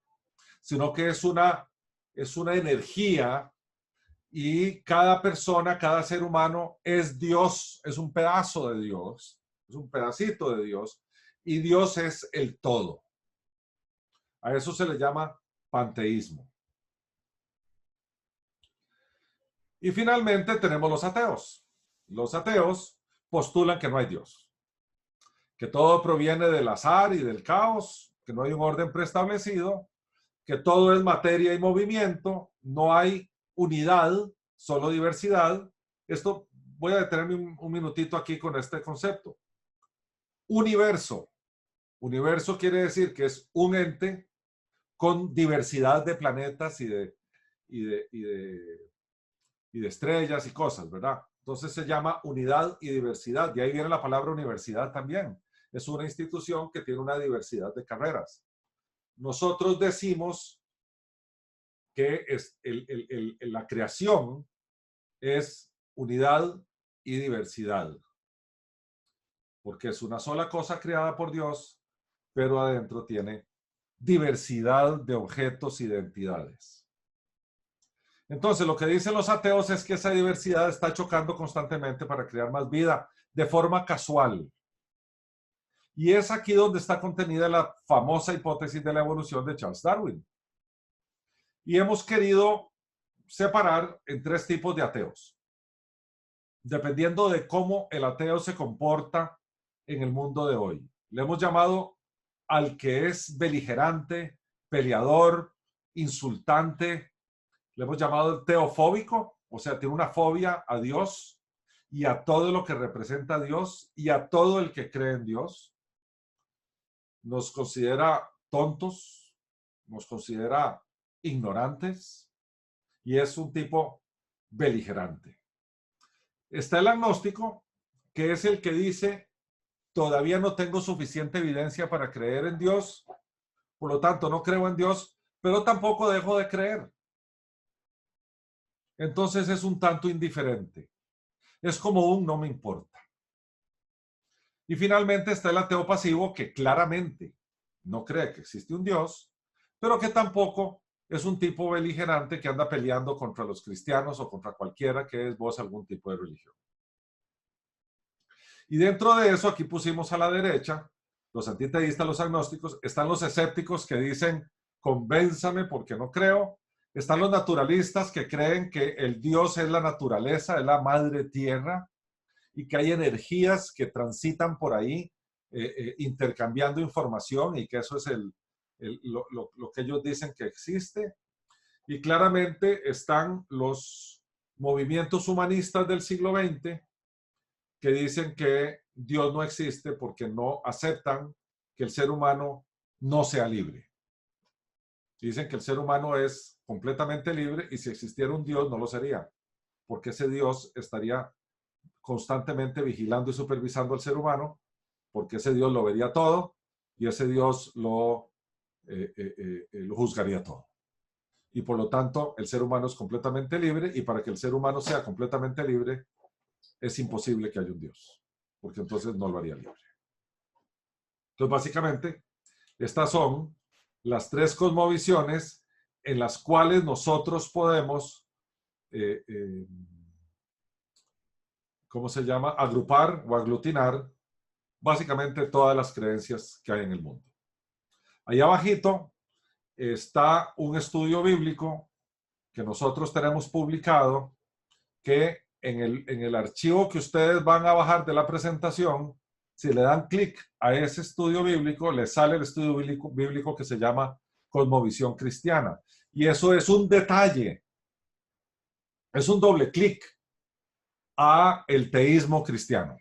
sino que es una energía, y cada persona, cada ser humano es Dios, es un pedazo de Dios, es un pedacito de Dios, y Dios es el todo. A eso se le llama panteísmo. Y finalmente tenemos los ateos. Los ateos postulan que no hay Dios, que todo proviene del azar y del caos, que no hay un orden preestablecido, que todo es materia y movimiento, no hay unidad, solo diversidad. Esto, voy a detenerme un minutito aquí con este concepto. Universo. Universo quiere decir que es un ente con diversidad de planetas y de estrellas y cosas, ¿verdad? Entonces se llama unidad y diversidad. De ahí viene la palabra universidad también. Es una institución que tiene una diversidad de carreras. Nosotros decimos que es la creación es unidad y diversidad, porque es una sola cosa creada por Dios, pero adentro tiene diversidad de objetos y de entidades. Entonces, lo que dicen los ateos es que esa diversidad está chocando constantemente para crear más vida de forma casual. Y es aquí donde está contenida la famosa hipótesis de la evolución de Charles Darwin. Y hemos querido separar en tres tipos de ateos, dependiendo de cómo el ateo se comporta en el mundo de hoy. Le hemos llamado al que es beligerante, peleador, insultante, le hemos llamado teofóbico, o sea, tiene una fobia a Dios y a todo lo que representa a Dios y a todo el que cree en Dios. Nos considera tontos, nos considera ignorantes y es un tipo beligerante. Está el agnóstico, que es el que dice, todavía no tengo suficiente evidencia para creer en Dios, por lo tanto no creo en Dios, pero tampoco dejo de creer. Entonces es un tanto indiferente. Es como un no me importa. Y finalmente está el ateo pasivo, que claramente no cree que existe un Dios, pero que tampoco es un tipo beligerante que anda peleando contra los cristianos o contra cualquiera que esboza algún tipo de religión. Y dentro de eso, aquí pusimos a la derecha, los antiteístas, los agnósticos, están los escépticos que dicen, convénzame porque no creo. Están los naturalistas que creen que el Dios es la naturaleza, es la madre tierra, y que hay energías que transitan por ahí intercambiando información y que eso es lo que ellos dicen que existe. Y claramente están los movimientos humanistas del siglo XX que dicen que Dios no existe porque no aceptan que el ser humano no sea libre. Dicen que el ser humano es completamente libre y si existiera un Dios no lo sería, porque ese Dios estaría constantemente vigilando y supervisando al ser humano, porque ese Dios lo vería todo y ese Dios lo juzgaría todo. Y por lo tanto, el ser humano es completamente libre y para que el ser humano sea completamente libre, es imposible que haya un Dios, porque entonces no lo haría libre. Entonces, básicamente, estas son las tres cosmovisiones en las cuales nosotros podemos, ¿cómo se llama? Agrupar o aglutinar básicamente todas las creencias que hay en el mundo. Ahí abajito está un estudio bíblico que nosotros tenemos publicado que en el archivo que ustedes van a bajar de la presentación, si le dan clic a ese estudio bíblico, les sale el estudio bíblico que se llama Cosmovisión Cristiana. Y eso es un detalle, es un doble clic a el teísmo cristiano.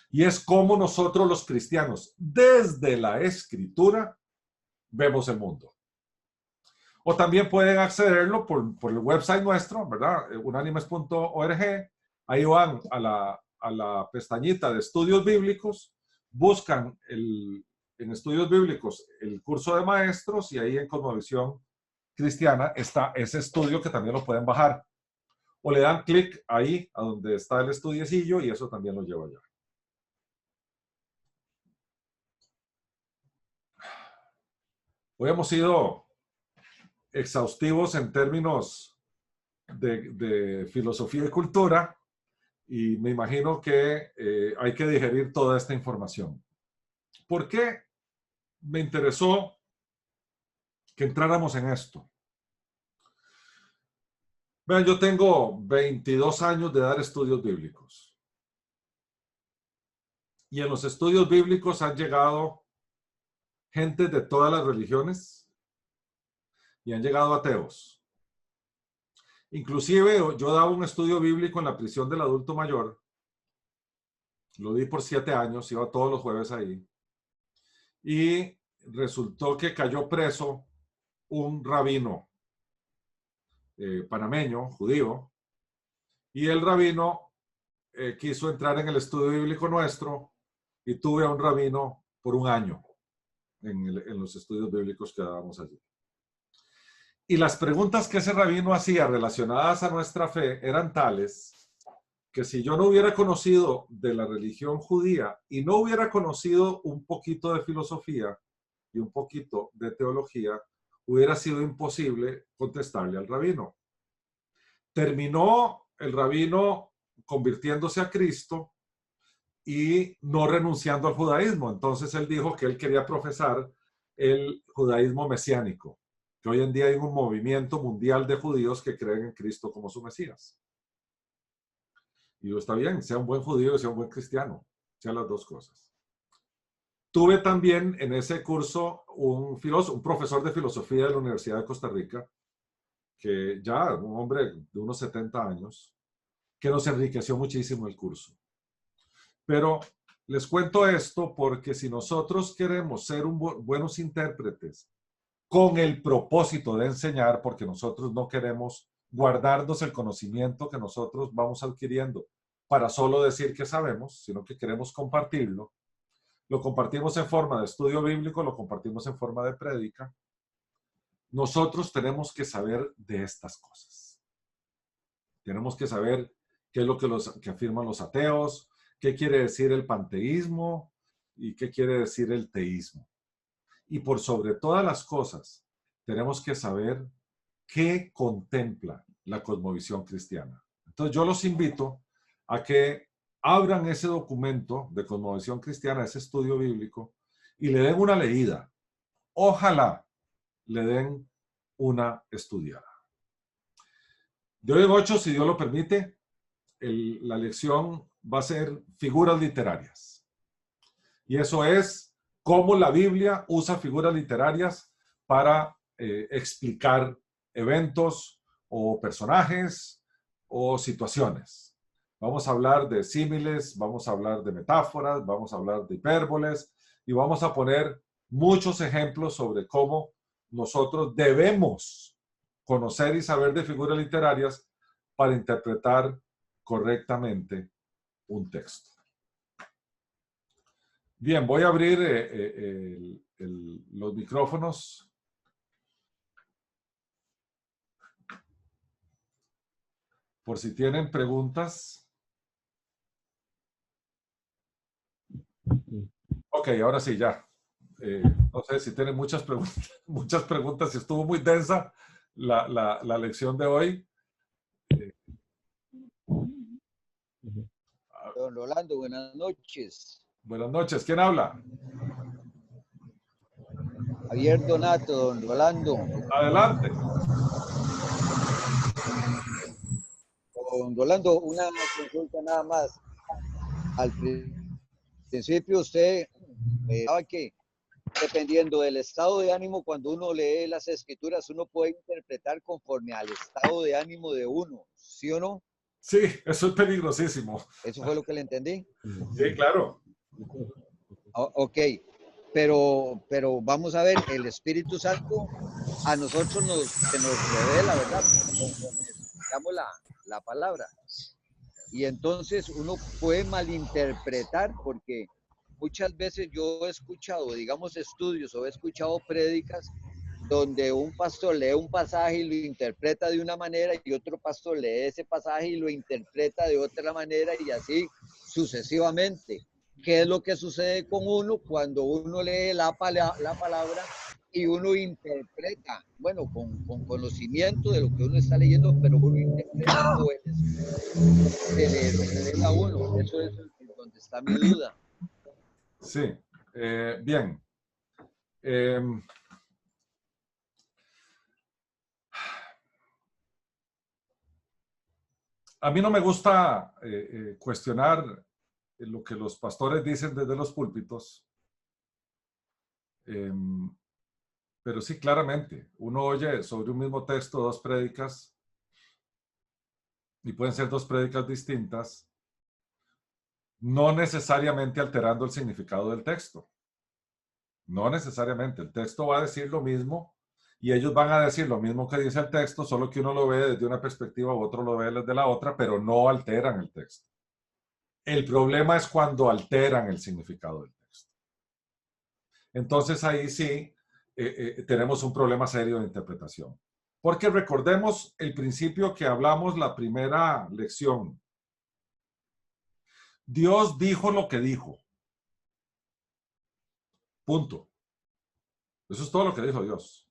Y es como nosotros los cristianos, desde la escritura, vemos el mundo. O también pueden accederlo por el website nuestro, ¿verdad? Unánimes.org. Ahí van a la pestañita de estudios bíblicos, buscan en estudios bíblicos el curso de maestros y ahí en Cosmovisión Cristiana está ese estudio que también lo pueden bajar. O le dan clic ahí a donde está el estudiecillo y eso también lo lleva allá. Hoy hemos sido exhaustivos en términos de filosofía y cultura y me imagino que hay que digerir toda esta información. ¿Por qué me interesó que entráramos en esto? Vean, yo tengo 22 años de dar estudios bíblicos. Y en los estudios bíblicos han llegado gente de todas las religiones y han llegado ateos. Inclusive yo daba un estudio bíblico en la prisión del adulto mayor. Lo di por 7 años, iba todos los jueves ahí. Y resultó que cayó preso un rabino panameño, judío, y el rabino quiso entrar en el estudio bíblico nuestro y tuve a un rabino por un año en los estudios bíblicos que dábamos allí. Y las preguntas que ese rabino hacía relacionadas a nuestra fe eran tales que si yo no hubiera conocido de la religión judía y no hubiera conocido un poquito de filosofía y un poquito de teología, hubiera sido imposible contestarle al rabino. Terminó el rabino convirtiéndose a Cristo y no renunciando al judaísmo. Entonces él dijo que él quería profesar el judaísmo mesiánico, que hoy en día hay un movimiento mundial de judíos que creen en Cristo como su Mesías. Y está bien, sea un buen judío y sea un buen cristiano, sean las dos cosas. Tuve también en ese curso un profesor de filosofía de la Universidad de Costa Rica, que ya, un hombre de unos 70 años, que nos enriqueció muchísimo el curso. Pero les cuento esto porque si nosotros queremos ser buenos intérpretes con el propósito de enseñar, porque nosotros no queremos guardarnos el conocimiento que nosotros vamos adquiriendo para solo decir que sabemos, sino que queremos compartirlo. Lo compartimos en forma de estudio bíblico, lo compartimos en forma de prédica. Nosotros tenemos que saber de estas cosas. Tenemos que saber qué es lo que afirman los ateos, qué quiere decir el panteísmo y qué quiere decir el teísmo. Y por sobre todas las cosas, tenemos que saber qué contempla la cosmovisión cristiana. Entonces yo los invito a que abran ese documento de cosmovisión cristiana, ese estudio bíblico, y le den una leída. Ojalá le den una estudiada. De hoy en 8, si Dios lo permite, la lección va a ser figuras literarias. Y eso es cómo la Biblia usa figuras literarias para explicar eventos o personajes o situaciones. Vamos a hablar de símiles, vamos a hablar de metáforas, vamos a hablar de hipérboles y vamos a poner muchos ejemplos sobre cómo nosotros debemos conocer y saber de figuras literarias para interpretar correctamente un texto. Bien, voy a abrir los micrófonos. Por si tienen preguntas. Ok, ahora sí, ya. No sé si tienen muchas preguntas, si estuvo muy densa la lección de hoy. Don Rolando, buenas noches. Buenas noches, ¿quién habla? Javier Donato, don Rolando. Adelante. Don Rolando, una consulta nada más. Al principio usted daba que dependiendo del estado de ánimo, cuando uno lee las escrituras, uno puede interpretar conforme al estado de ánimo de uno, ¿sí o no? Sí, eso es peligrosísimo. ¿Eso fue lo que le entendí? Sí, claro. Ok, pero vamos a ver, el Espíritu Santo a nosotros se nos revela, ¿verdad? Conforme escuchamos la palabra. Y entonces uno puede malinterpretar porque muchas veces yo he escuchado, digamos, estudios o he escuchado prédicas donde un pastor lee un pasaje y lo interpreta de una manera y otro pastor lee ese pasaje y lo interpreta de otra manera y así sucesivamente. ¿Qué es lo que sucede con uno cuando uno lee la palabra y uno interpreta, bueno, con conocimiento de lo que uno está leyendo, pero uno interpreta lo que le revela a uno? Eso es donde está mi duda. Sí, bien. A mí no me gusta cuestionar lo que los pastores dicen desde los púlpitos, pero sí, claramente, uno oye sobre un mismo texto dos prédicas y pueden ser dos prédicas distintas, no necesariamente alterando el significado del texto. No necesariamente, el texto va a decir lo mismo y ellos van a decir lo mismo que dice el texto, solo que uno lo ve desde una perspectiva u otro lo ve desde la otra, pero no alteran el texto. El problema es cuando alteran el significado del texto. Entonces ahí sí tenemos un problema serio de interpretación. Porque recordemos el principio que hablamos la primera lección. Dios dijo lo que dijo. Punto. Eso es todo lo que dijo Dios.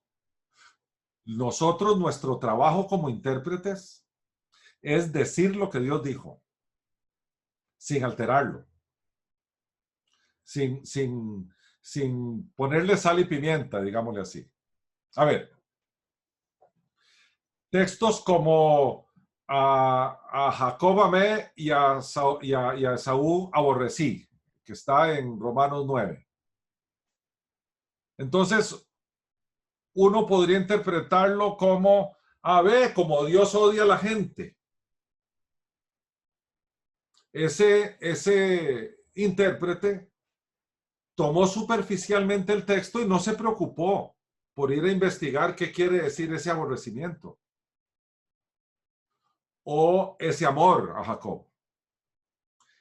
Nosotros, nuestro trabajo como intérpretes es decir lo que Dios dijo, sin alterarlo, sin ponerle sal y pimienta, digámosle así. A ver, textos como a Jacob amé y a Esaú aborrecí, que está en Romanos 9. Entonces, uno podría interpretarlo como, a ver, como Dios odia a la gente. Ese intérprete tomó superficialmente el texto y no se preocupó por ir a investigar qué quiere decir ese aborrecimiento o ese amor a Jacob.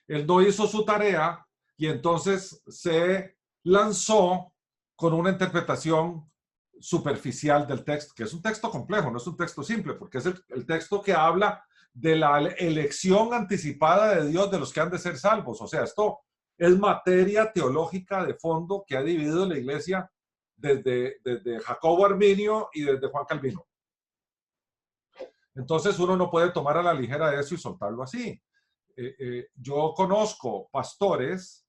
Él no hizo su tarea y entonces se lanzó con una interpretación superficial del texto, que es un texto complejo, no es un texto simple, porque es el texto que habla de la elección anticipada de Dios de los que han de ser salvos. O sea, esto es materia teológica de fondo que ha dividido la iglesia desde Jacobo Arminio y desde Juan Calvino. Entonces uno no puede tomar a la ligera eso y soltarlo así. Yo conozco pastores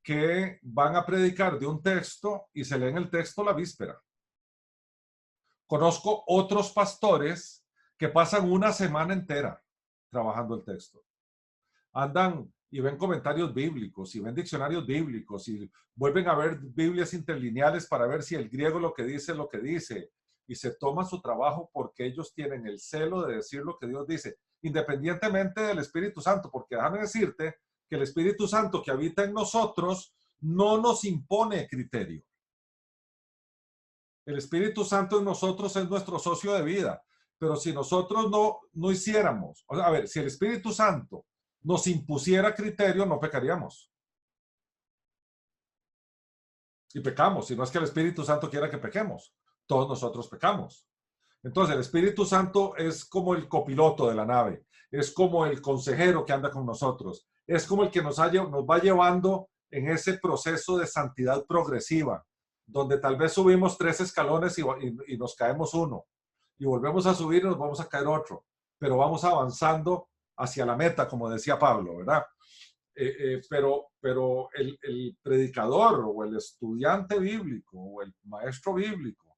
que van a predicar de un texto y se leen el texto la víspera. Conozco otros pastores que pasan una semana entera trabajando el texto. Andan y ven comentarios bíblicos y ven diccionarios bíblicos y vuelven a ver Biblias interlineales para ver si el griego lo que dice es lo que dice. Y se toman su trabajo porque ellos tienen el celo de decir lo que Dios dice, independientemente del Espíritu Santo, porque déjame decirte que el Espíritu Santo que habita en nosotros no nos impone criterio. El Espíritu Santo en nosotros es nuestro socio de vida, pero si nosotros no hiciéramos, a ver, si el Espíritu Santo nos impusiera criterio, no pecaríamos. Y pecamos, si no es que el Espíritu Santo quiera que pequemos. Todos nosotros pecamos. Entonces, el Espíritu Santo es como el copiloto de la nave, es como el consejero que anda con nosotros, es como el que nos va llevando en ese proceso de santidad progresiva, donde tal vez subimos 3 escalones y nos caemos uno, y volvemos a subir y nos vamos a caer otro, pero vamos avanzando hacia la meta, como decía Pablo, ¿verdad? Pero el predicador o el estudiante bíblico o el maestro bíblico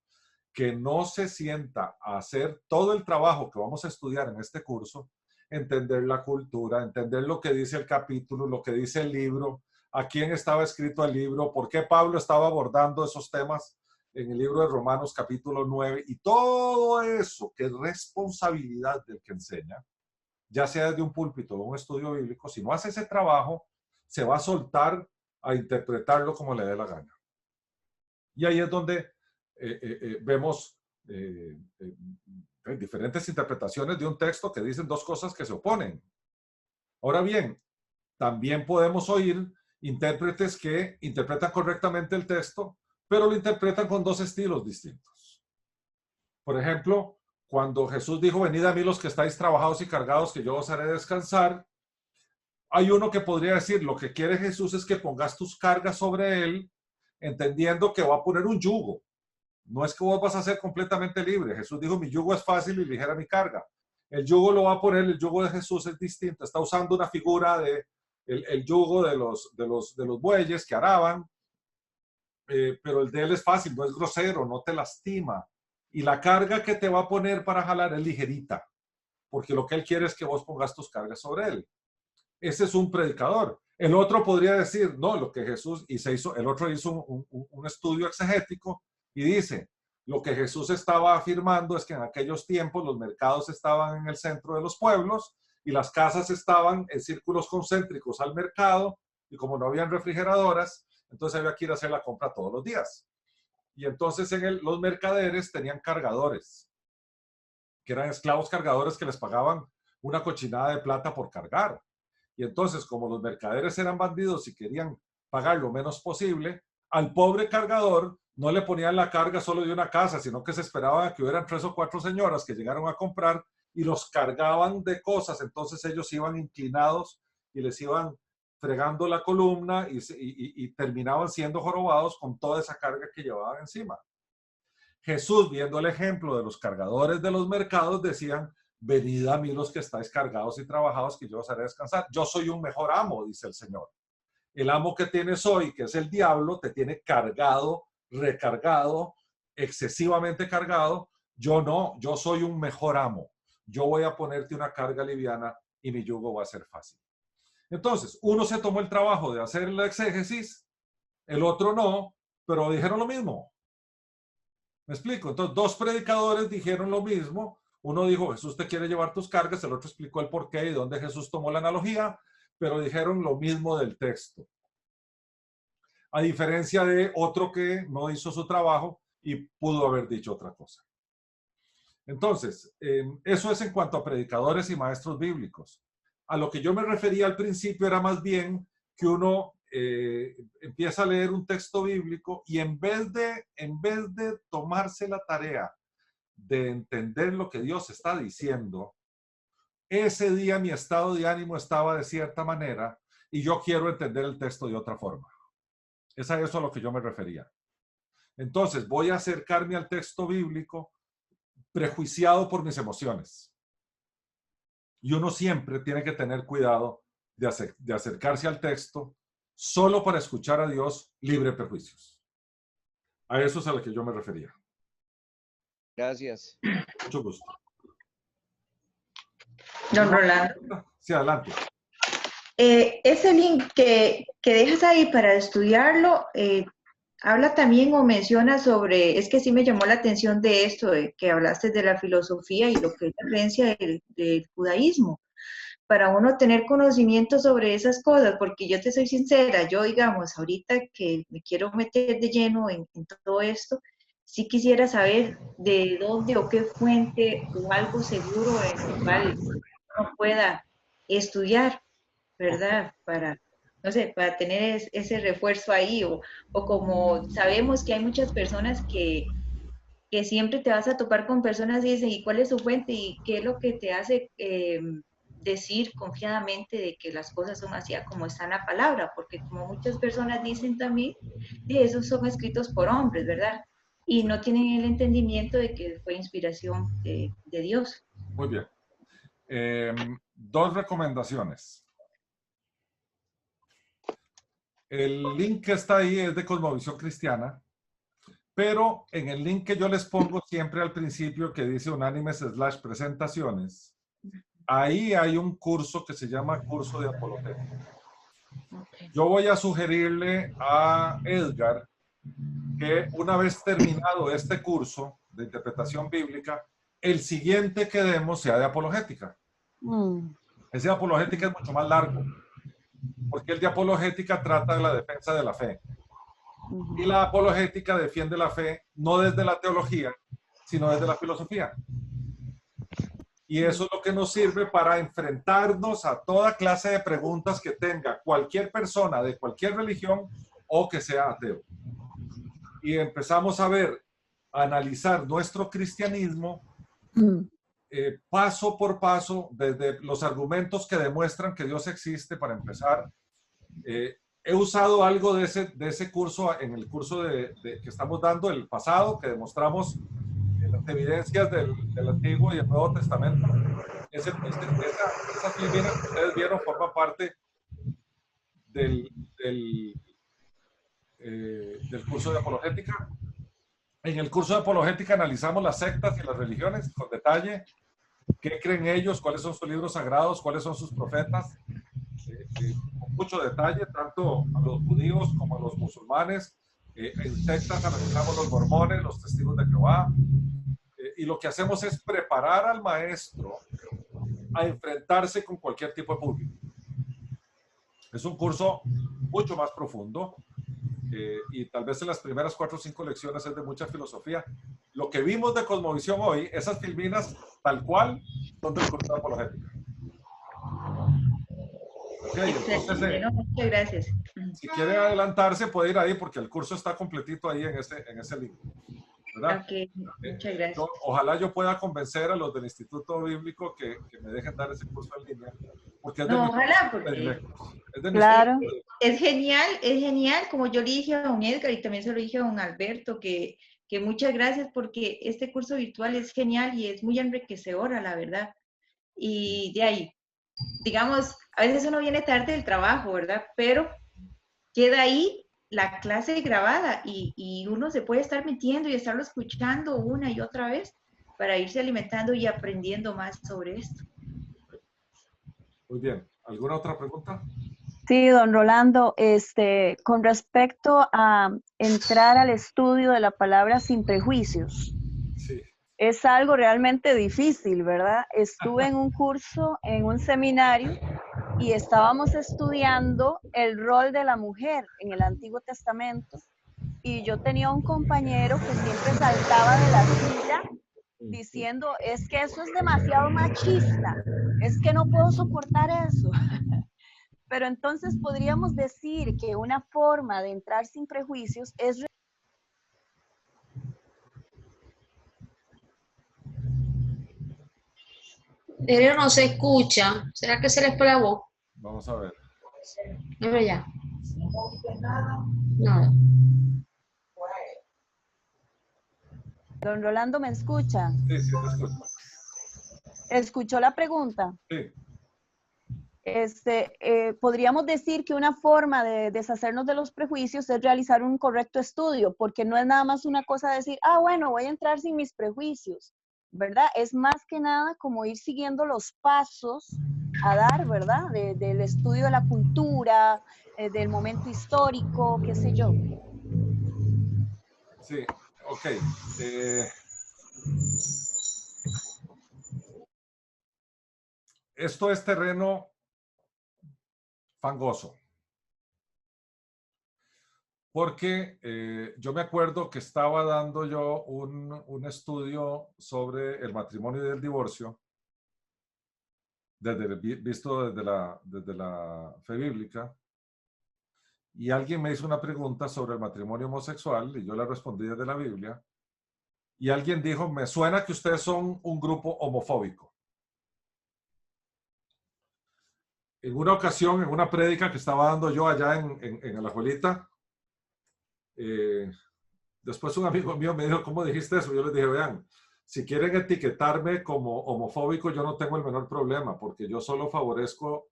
que no se sienta a hacer todo el trabajo que vamos a estudiar en este curso, entender la cultura, entender lo que dice el capítulo, lo que dice el libro, a quién estaba escrito el libro, por qué Pablo estaba abordando esos temas en el libro de Romanos capítulo 9 y todo eso que es responsabilidad del que enseña, ya sea desde un púlpito o un estudio bíblico, si no hace ese trabajo, se va a soltar a interpretarlo como le dé la gana. Y ahí es donde vemos diferentes interpretaciones de un texto que dicen dos cosas que se oponen. Ahora bien, también podemos oír intérpretes que interpretan correctamente el texto, pero lo interpretan con dos estilos distintos. Por ejemplo, cuando Jesús dijo, venid a mí los que estáis trabajados y cargados, que yo os haré descansar, hay uno que podría decir, lo que quiere Jesús es que pongas tus cargas sobre él, entendiendo que va a poner un yugo. No es que vos vas a ser completamente libre. Jesús dijo, mi yugo es fácil y ligera mi carga. El yugo lo va a poner, el yugo de Jesús es distinto. Está usando una figura de el yugo de los bueyes que araban, pero el de él es fácil, no es grosero, no te lastima. Y la carga que te va a poner para jalar es ligerita, porque lo que él quiere es que vos pongas tus cargas sobre él. Ese es un predicador. El otro podría decir, no, lo que Jesús, el otro hizo un estudio exegético y dice, lo que Jesús estaba afirmando es que en aquellos tiempos los mercados estaban en el centro de los pueblos y las casas estaban en círculos concéntricos al mercado y como no habían refrigeradoras, entonces había que ir a hacer la compra todos los días. Y entonces los mercaderes tenían cargadores, que eran esclavos cargadores que les pagaban una cochinada de plata por cargar. Y entonces, como los mercaderes eran bandidos y querían pagar lo menos posible, al pobre cargador no le ponían la carga solo de una casa, sino que se esperaban a que hubieran 3 o 4 señoras que llegaron a comprar y los cargaban de cosas. Entonces ellos iban inclinados y les iban fregando la columna y terminaban siendo jorobados con toda esa carga que llevaban encima. Jesús, viendo el ejemplo de los cargadores de los mercados, decían, venid a mí los que estáis cargados y trabajados, que yo os haré descansar. Yo soy un mejor amo, dice el Señor. El amo que tienes hoy, que es el diablo, te tiene cargado, recargado, excesivamente cargado. Yo no, yo soy un mejor amo. Yo voy a ponerte una carga liviana y mi yugo va a ser fácil. Entonces, uno se tomó el trabajo de hacer la exégesis, el otro no, pero dijeron lo mismo. ¿Me explico? Entonces, dos predicadores dijeron lo mismo. Uno dijo, Jesús te quiere llevar tus cargas, el otro explicó el porqué y dónde Jesús tomó la analogía, pero dijeron lo mismo del texto. A diferencia de otro que no hizo su trabajo y pudo haber dicho otra cosa. Entonces, eso es en cuanto a predicadores y maestros bíblicos. A lo que yo me refería al principio era más bien que uno empieza a leer un texto bíblico y en vez de tomarse la tarea de entender lo que Dios está diciendo, ese día mi estado de ánimo estaba de cierta manera y yo quiero entender el texto de otra forma. Es a eso a lo que yo me refería. Entonces, voy a acercarme al texto bíblico prejuiciado por mis emociones. Y uno siempre tiene que tener cuidado de acercarse al texto solo para escuchar a Dios libre de prejuicios. A eso es a lo que yo me refería. Gracias. Mucho gusto. Don Rolando. Sí, adelante. Ese link que dejas ahí para estudiarlo, habla también o menciona sobre, es que sí me llamó la atención de esto, de que hablaste de la filosofía y lo que es la creencia del judaísmo, para uno tener conocimiento sobre esas cosas, porque yo te soy sincera, yo digamos, ahorita que me quiero meter de lleno en todo esto, sí quisiera saber de dónde o qué fuente o algo seguro en el cual uno pueda estudiar, ¿verdad? Para, no sé, para tener ese refuerzo ahí, o como sabemos que hay muchas personas que siempre te vas a topar con personas y dicen, ¿y cuál es su fuente? ¿Y qué es lo que te hace decir confiadamente de que las cosas son así como está en la palabra? Porque como muchas personas dicen también, de esos son escritos por hombres, ¿verdad? Y no tienen el entendimiento de que fue inspiración de Dios. Muy bien. Dos recomendaciones. El link que está ahí es de Cosmovisión Cristiana, pero en el link que yo les pongo siempre al principio que dice unánimes/presentaciones, ahí hay un curso que se llama Curso de Apologética. Yo voy a sugerirle a Edgar que una vez terminado este curso de interpretación bíblica, el siguiente que demos sea de apologética. Ese de apologética es mucho más largo, porque el de apologética trata de la defensa de la fe. Y la apologética defiende la fe no desde la teología, sino desde la filosofía. Y eso es lo que nos sirve para enfrentarnos a toda clase de preguntas que tenga cualquier persona de cualquier religión o que sea ateo. Y empezamos a ver, a analizar nuestro cristianismo paso por paso, desde los argumentos que demuestran que Dios existe, para empezar. He usado algo de ese curso en el curso que estamos dando, el pasado, que demostramos las evidencias del Antiguo y el Nuevo Testamento. Esa filmina que ustedes vieron forma parte del curso de apologética. En el curso de apologética analizamos las sectas y las religiones con detalle, qué creen ellos, cuáles son sus libros sagrados, cuáles son sus profetas, con mucho detalle, tanto a los judíos como a los musulmanes. En sectas analizamos los mormones, los testigos de Jehová, y lo que hacemos es preparar al maestro a enfrentarse con cualquier tipo de público. Es un curso mucho más profundo, y tal vez en las primeras 4 o 5 lecciones es de mucha filosofía. Lo que vimos de Cosmovisión hoy, esas filminas tal cual son del curso de apologética. Okay, entonces, muchas gracias. Si quiere adelantarse puede ir ahí porque el curso está completito ahí en ese link, ¿verdad? Okay, muchas gracias. Ojalá yo pueda convencer a los del Instituto Bíblico que me dejen dar ese curso en línea, porque es de ojalá, porque claro. Es genial, como yo le dije a don Edgar y también se lo dije a don Alberto, que muchas gracias porque este curso virtual es genial y es muy enriquecedor, la verdad. Y de ahí, digamos, a veces uno viene tarde del trabajo, ¿verdad? Pero queda ahí la clase grabada y uno se puede estar metiendo y estarlo escuchando una y otra vez para irse alimentando y aprendiendo más sobre esto. Muy bien. ¿Alguna otra pregunta? Sí, don Rolando, con respecto a entrar al estudio de la palabra sin prejuicios, Sí. es algo realmente difícil, ¿verdad? Estuve en un curso, en un seminario, y estábamos estudiando el rol de la mujer en el Antiguo Testamento, y yo tenía un compañero que siempre saltaba de la silla diciendo, es que eso es demasiado machista, es que no puedo soportar eso. Pero entonces podríamos decir que una forma de entrar sin prejuicios es... Pero no se escucha. ¿Será que se les fue la voz? Vamos a ver. No, ya. Nada. Don Rolando, ¿me escucha? Sí, sí, te escucho. ¿Escuchó la pregunta? Sí. Podríamos decir que una forma de deshacernos de los prejuicios es realizar un correcto estudio, porque no es nada más una cosa de decir, ah, bueno, voy a entrar sin mis prejuicios, ¿verdad? Es más que nada como ir siguiendo los pasos a dar, ¿verdad? Del estudio de la cultura, del momento histórico, qué sé yo. Sí, ok. Esto es terreno fangoso. Porque yo me acuerdo que estaba dando yo un estudio sobre el matrimonio y el divorcio, visto desde la fe bíblica, y alguien me hizo una pregunta sobre el matrimonio homosexual y yo le respondí desde la Biblia, y alguien dijo, me suena que ustedes son un grupo homofóbico. En una ocasión, en una prédica que estaba dando yo allá en Alajuelita, después un amigo mío me dijo, ¿cómo dijiste eso? Yo les dije, vean, si quieren etiquetarme como homofóbico, yo no tengo el menor problema, porque yo solo favorezco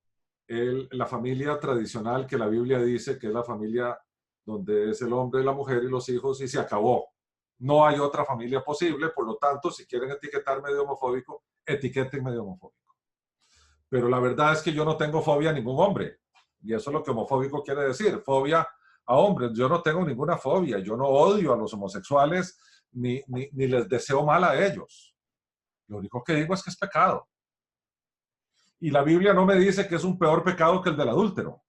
la familia tradicional que la Biblia dice que es la familia donde es el hombre, la mujer y los hijos, y se acabó. No hay otra familia posible, por lo tanto, si quieren etiquetarme de homofóbico, etiquétenme de homofóbico. Pero la verdad es que yo no tengo fobia a ningún hombre, y eso es lo que homofóbico quiere decir, fobia a hombres. Yo no tengo ninguna fobia, yo no odio a los homosexuales, ni les deseo mal a ellos. Lo único que digo es que es pecado. Y la Biblia no me dice que es un peor pecado que el del adúltero.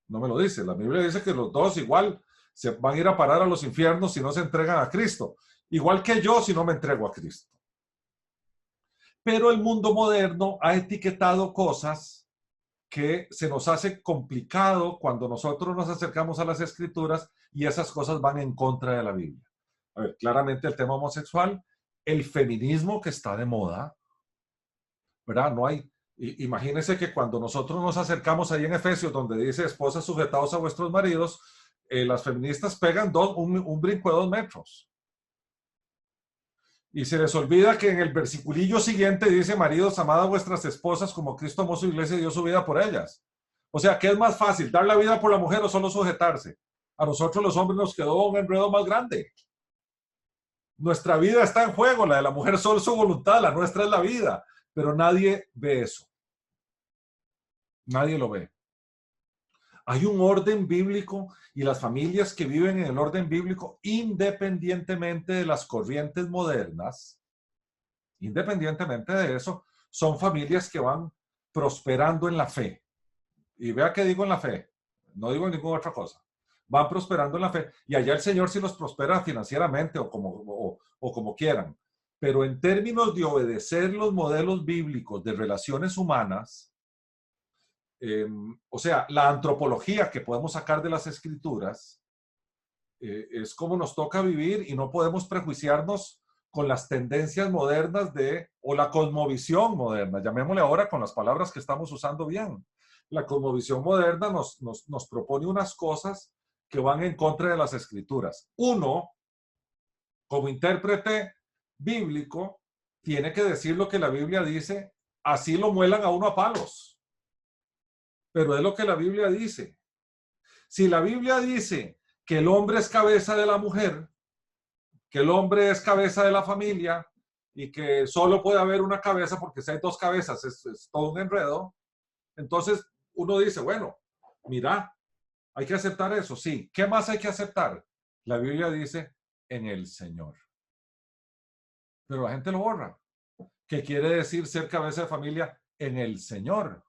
No me lo dice. La Biblia dice que los dos igual se van a ir a parar a los infiernos si no se entregan a Cristo. Igual que yo si no me entrego a Cristo. Pero el mundo moderno ha etiquetado cosas que se nos hace complicado cuando nosotros nos acercamos a las escrituras y esas cosas van en contra de la Biblia. A ver, claramente el tema homosexual, el feminismo que está de moda, ¿verdad? No hay, imagínense que cuando nosotros nos acercamos ahí en Efesios, donde dice esposas sujetados a vuestros maridos, las feministas pegan un brinco de 2 metros. Y se les olvida que en el versiculillo siguiente dice, maridos, amad a vuestras esposas como Cristo amó su iglesia y dio su vida por ellas. O sea, ¿qué es más fácil, dar la vida por la mujer o solo sujetarse? A nosotros los hombres nos quedó un enredo más grande. Nuestra vida está en juego, la de la mujer solo es su voluntad, la nuestra es la vida. Pero nadie ve eso. Nadie lo ve. Hay un orden bíblico y las familias que viven en el orden bíblico, independientemente de las corrientes modernas, independientemente de eso, son familias que van prosperando en la fe. Y vea que digo en la fe, no digo en ninguna otra cosa. Van prosperando en la fe y allá el Señor sí los prospera financieramente o como quieran. Pero en términos de obedecer los modelos bíblicos de relaciones humanas, o sea, la antropología que podemos sacar de las escrituras, es como nos toca vivir y no podemos prejuiciarnos con las tendencias modernas o la cosmovisión moderna, llamémosle ahora con las palabras que estamos usando bien. La cosmovisión moderna nos propone unas cosas que van en contra de las escrituras. Uno, como intérprete bíblico, tiene que decir lo que la Biblia dice, así lo muelan a uno a palos. Pero es lo que la Biblia dice. Si la Biblia dice que el hombre es cabeza de la mujer, que el hombre es cabeza de la familia y que solo puede haber una cabeza porque si hay 2 cabezas es todo un enredo, entonces uno dice, bueno, Mira, hay que aceptar eso, sí. ¿Qué más hay que aceptar? La Biblia dice, en el Señor. Pero la gente lo borra. ¿Qué quiere decir ser cabeza de familia en el Señor?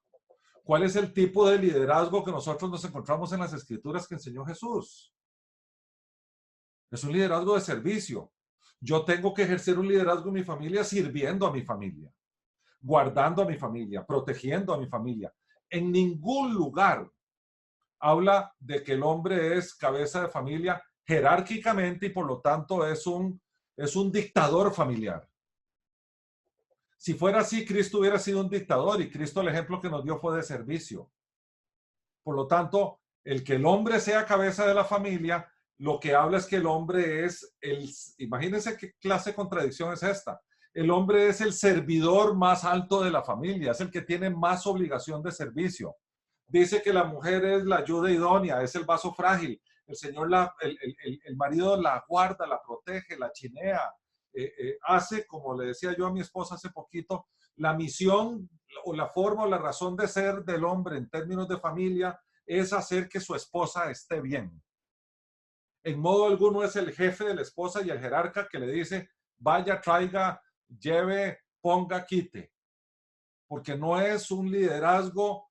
¿Cuál es el tipo de liderazgo que nosotros nos encontramos en las Escrituras que enseñó Jesús? Es un liderazgo de servicio. Yo tengo que ejercer un liderazgo en mi familia sirviendo a mi familia, guardando a mi familia, protegiendo a mi familia. En ningún lugar habla de que el hombre es cabeza de familia jerárquicamente y por lo tanto es un dictador familiar. Si fuera así, Cristo hubiera sido un dictador y Cristo el ejemplo que nos dio fue de servicio. Por lo tanto, el que el hombre sea cabeza de la familia, lo que habla es que el hombre es imagínense qué clase de contradicción es esta. El hombre es el servidor más alto de la familia, es el que tiene más obligación de servicio. Dice que la mujer es la ayuda idónea, es el vaso frágil. El Señor, el marido la guarda, la protege, la chinea. Hace, como le decía yo a mi esposa hace poquito, la misión o la forma o la razón de ser del hombre en términos de familia es hacer que su esposa esté bien. En modo alguno es el jefe de la esposa y el jerarca que le dice, vaya, traiga, lleve, ponga, quite. Porque no es un liderazgo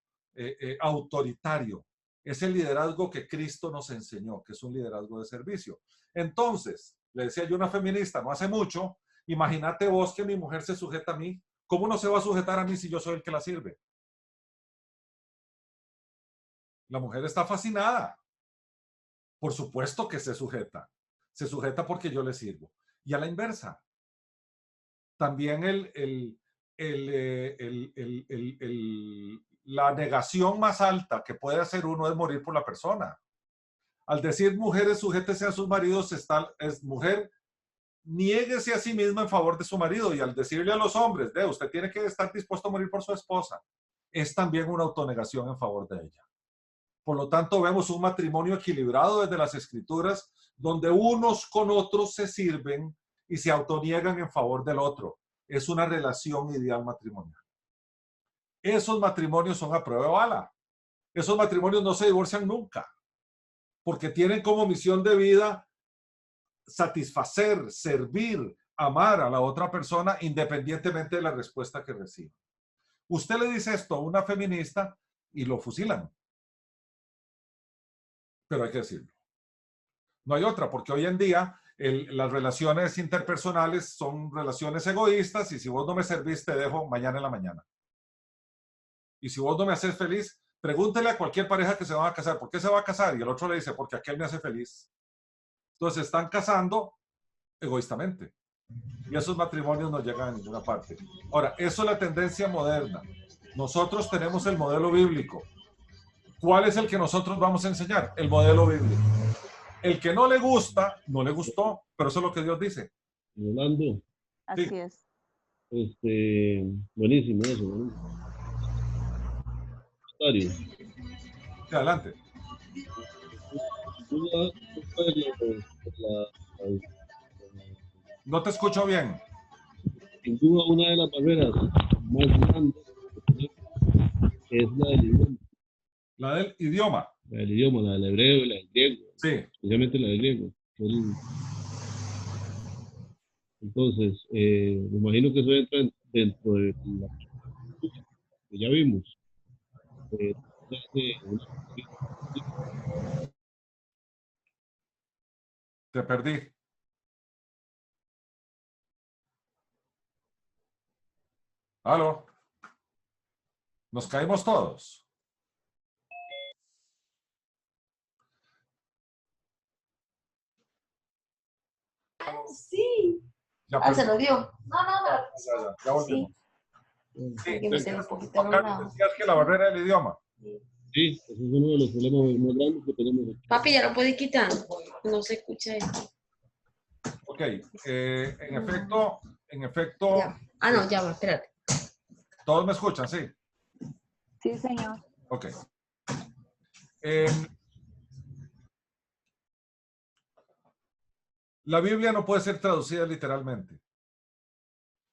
autoritario. Es el liderazgo que Cristo nos enseñó, que es un liderazgo de servicio. Entonces, le decía yo a una feminista no hace mucho, imagínate vos que mi mujer se sujeta a mí. ¿Cómo no se va a sujetar a mí si yo soy el que la sirve? La mujer está fascinada. Por supuesto que se sujeta. Se sujeta porque yo le sirvo. Y a la inversa. También la negación más alta que puede hacer uno es morir por la persona. Al decir mujeres sujétese a sus maridos, es mujer, niéguese a sí misma en favor de su marido. Y al decirle a los hombres, usted tiene que estar dispuesto a morir por su esposa, es también una autonegación en favor de ella. Por lo tanto, vemos un matrimonio equilibrado desde las Escrituras, donde unos con otros se sirven y se autoniegan en favor del otro. Es una relación ideal matrimonial. Esos matrimonios son a prueba de bala. Esos matrimonios no se divorcian nunca, porque tienen como misión de vida satisfacer, servir, amar a la otra persona independientemente de la respuesta que reciba. Usted le dice esto a una feminista y lo fusilan. Pero hay que decirlo. No hay otra, porque hoy en día las relaciones interpersonales son relaciones egoístas y si vos no me servís, te dejo mañana en la mañana. Y si vos no me haces feliz, pregúntele a cualquier pareja que se va a casar, ¿por qué se va a casar? Y el otro le dice, porque aquel me hace feliz. Entonces están casando egoístamente. Y esos matrimonios no llegan a ninguna parte. Ahora, eso es la tendencia moderna. Nosotros tenemos el modelo bíblico. ¿Cuál es el que nosotros vamos a enseñar? El modelo bíblico. El que no le gusta, no le gustó, pero eso es lo que Dios dice. Rolando. Así Sí. es. Buenísimo eso, ¿no? Adelante. No te escucho bien. Sin duda, una de las barreras más grandes es la del idioma. La del idioma. La del idioma, la del hebreo y la del griego. Sí. Especialmente la del griego. Entonces, me imagino que eso entra dentro de la que ya vimos. Te perdí. ¿Aló? Nos caímos todos. Sí. Ya Se lo dio. No, ya volvimos. Sí, que me salió un poquito Juan Carlos, enojado. decías que la barrera del idioma. Sí, ese es uno de los problemas más grandes que tenemos aquí. Papi, ya lo puedes quitar. No se escucha esto. Ok. En efecto. Ya. Ah, no, ya va, espérate. ¿Todos me escuchan? Sí. Sí, señor. Ok. La Biblia no puede ser traducida literalmente,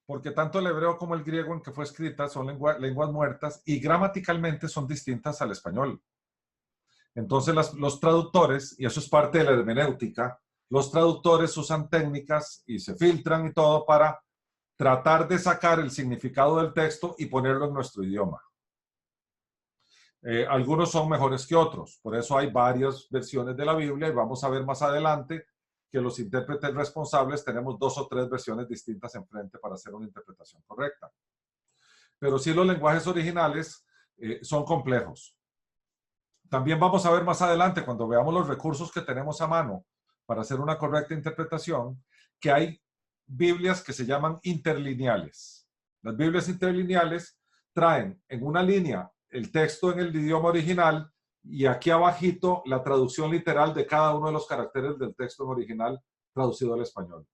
porque tanto el hebreo como el griego en que fue escrita son lenguas muertas y gramaticalmente son distintas al español. Entonces los traductores, y eso es parte de la hermenéutica, los traductores usan técnicas y se filtran y todo para tratar de sacar el significado del texto y ponerlo en nuestro idioma. Algunos son mejores que otros, por eso hay varias versiones de la Biblia y vamos a ver más adelante que los intérpretes responsables tenemos 2 o 3 versiones distintas enfrente para hacer una interpretación correcta. Pero sí, los lenguajes originales son complejos. También vamos a ver más adelante, cuando veamos los recursos que tenemos a mano para hacer una correcta interpretación, que hay Biblias que se llaman interlineales. Las Biblias interlineales traen en una línea el texto en el idioma original y aquí abajito la traducción literal de cada uno de los caracteres del texto en original traducido al español.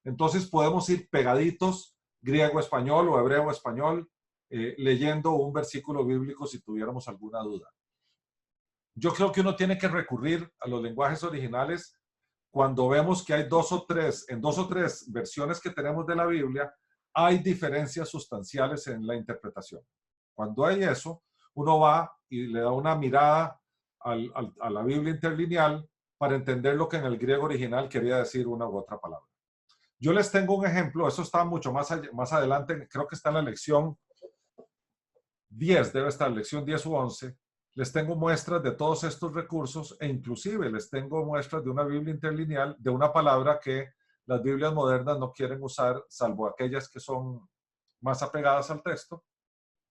Entonces podemos ir pegaditos, griego-español o hebreo-español, leyendo un versículo bíblico si tuviéramos alguna duda. Yo creo que uno tiene que recurrir a los lenguajes originales cuando vemos que hay en 2 o 3 versiones que tenemos de la Biblia, hay diferencias sustanciales en la interpretación. Cuando hay eso, uno va y le da una mirada a la Biblia interlineal para entender lo que en el griego original quería decir una u otra palabra. Yo les tengo un ejemplo, eso está mucho más adelante, creo que está en la lección 10, debe estar, lección 10 u 11. Les tengo muestras de todos estos recursos e inclusive les tengo muestras de una Biblia interlineal, de una palabra que las Biblias modernas no quieren usar, salvo aquellas que son más apegadas al texto,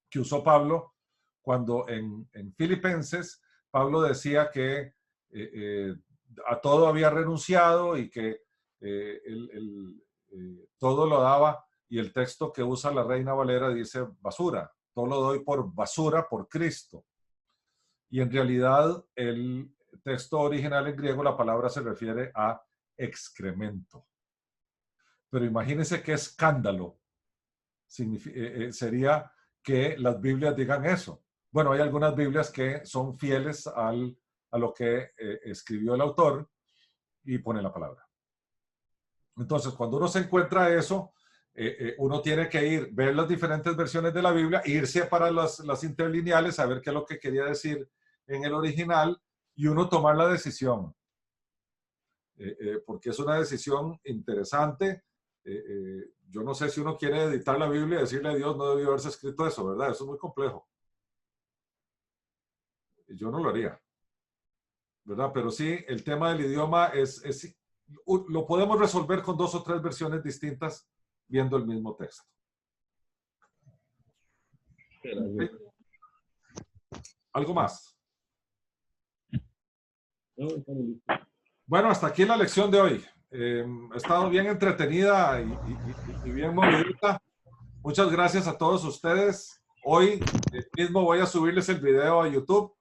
que usó Pablo cuando en Filipenses, Pablo decía que a todo había renunciado y que todo lo daba, y el texto que usa la Reina Valera dice basura, todo lo doy por basura por Cristo. Y en realidad el texto original en griego, la palabra se refiere a excremento. Pero imagínense qué escándalo sería que las Biblias digan eso. Bueno, hay algunas Biblias que son fieles a lo que escribió el autor y pone la palabra. Entonces, cuando uno se encuentra eso, uno tiene que ver las diferentes versiones de la Biblia, irse para las interlineales, a ver qué es lo que quería decir en el original y uno tomar la decisión. Porque es una decisión interesante. Yo no sé si uno quiere editar la Biblia y decirle a Dios no debió haberse escrito eso, ¿verdad? Eso es muy complejo. Yo no lo haría, ¿verdad? Pero sí, el tema del idioma lo podemos resolver con 2 o 3 versiones distintas viendo el mismo texto. ¿Sí? ¿Algo más? Bueno, hasta aquí la lección de hoy. Ha estado bien entretenida y bien movidita. Muchas gracias a todos ustedes. Hoy mismo voy a subirles el video a YouTube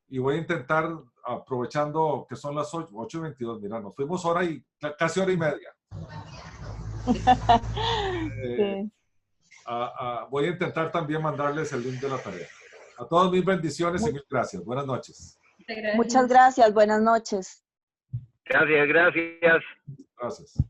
y voy a intentar, aprovechando que son las 8:22, mira, nos fuimos casi hora y media. Voy a intentar también mandarles el link de la tarea. A todos mis bendiciones y mil gracias. Buenas noches. Muchas gracias. Buenas noches. Gracias, gracias. Gracias.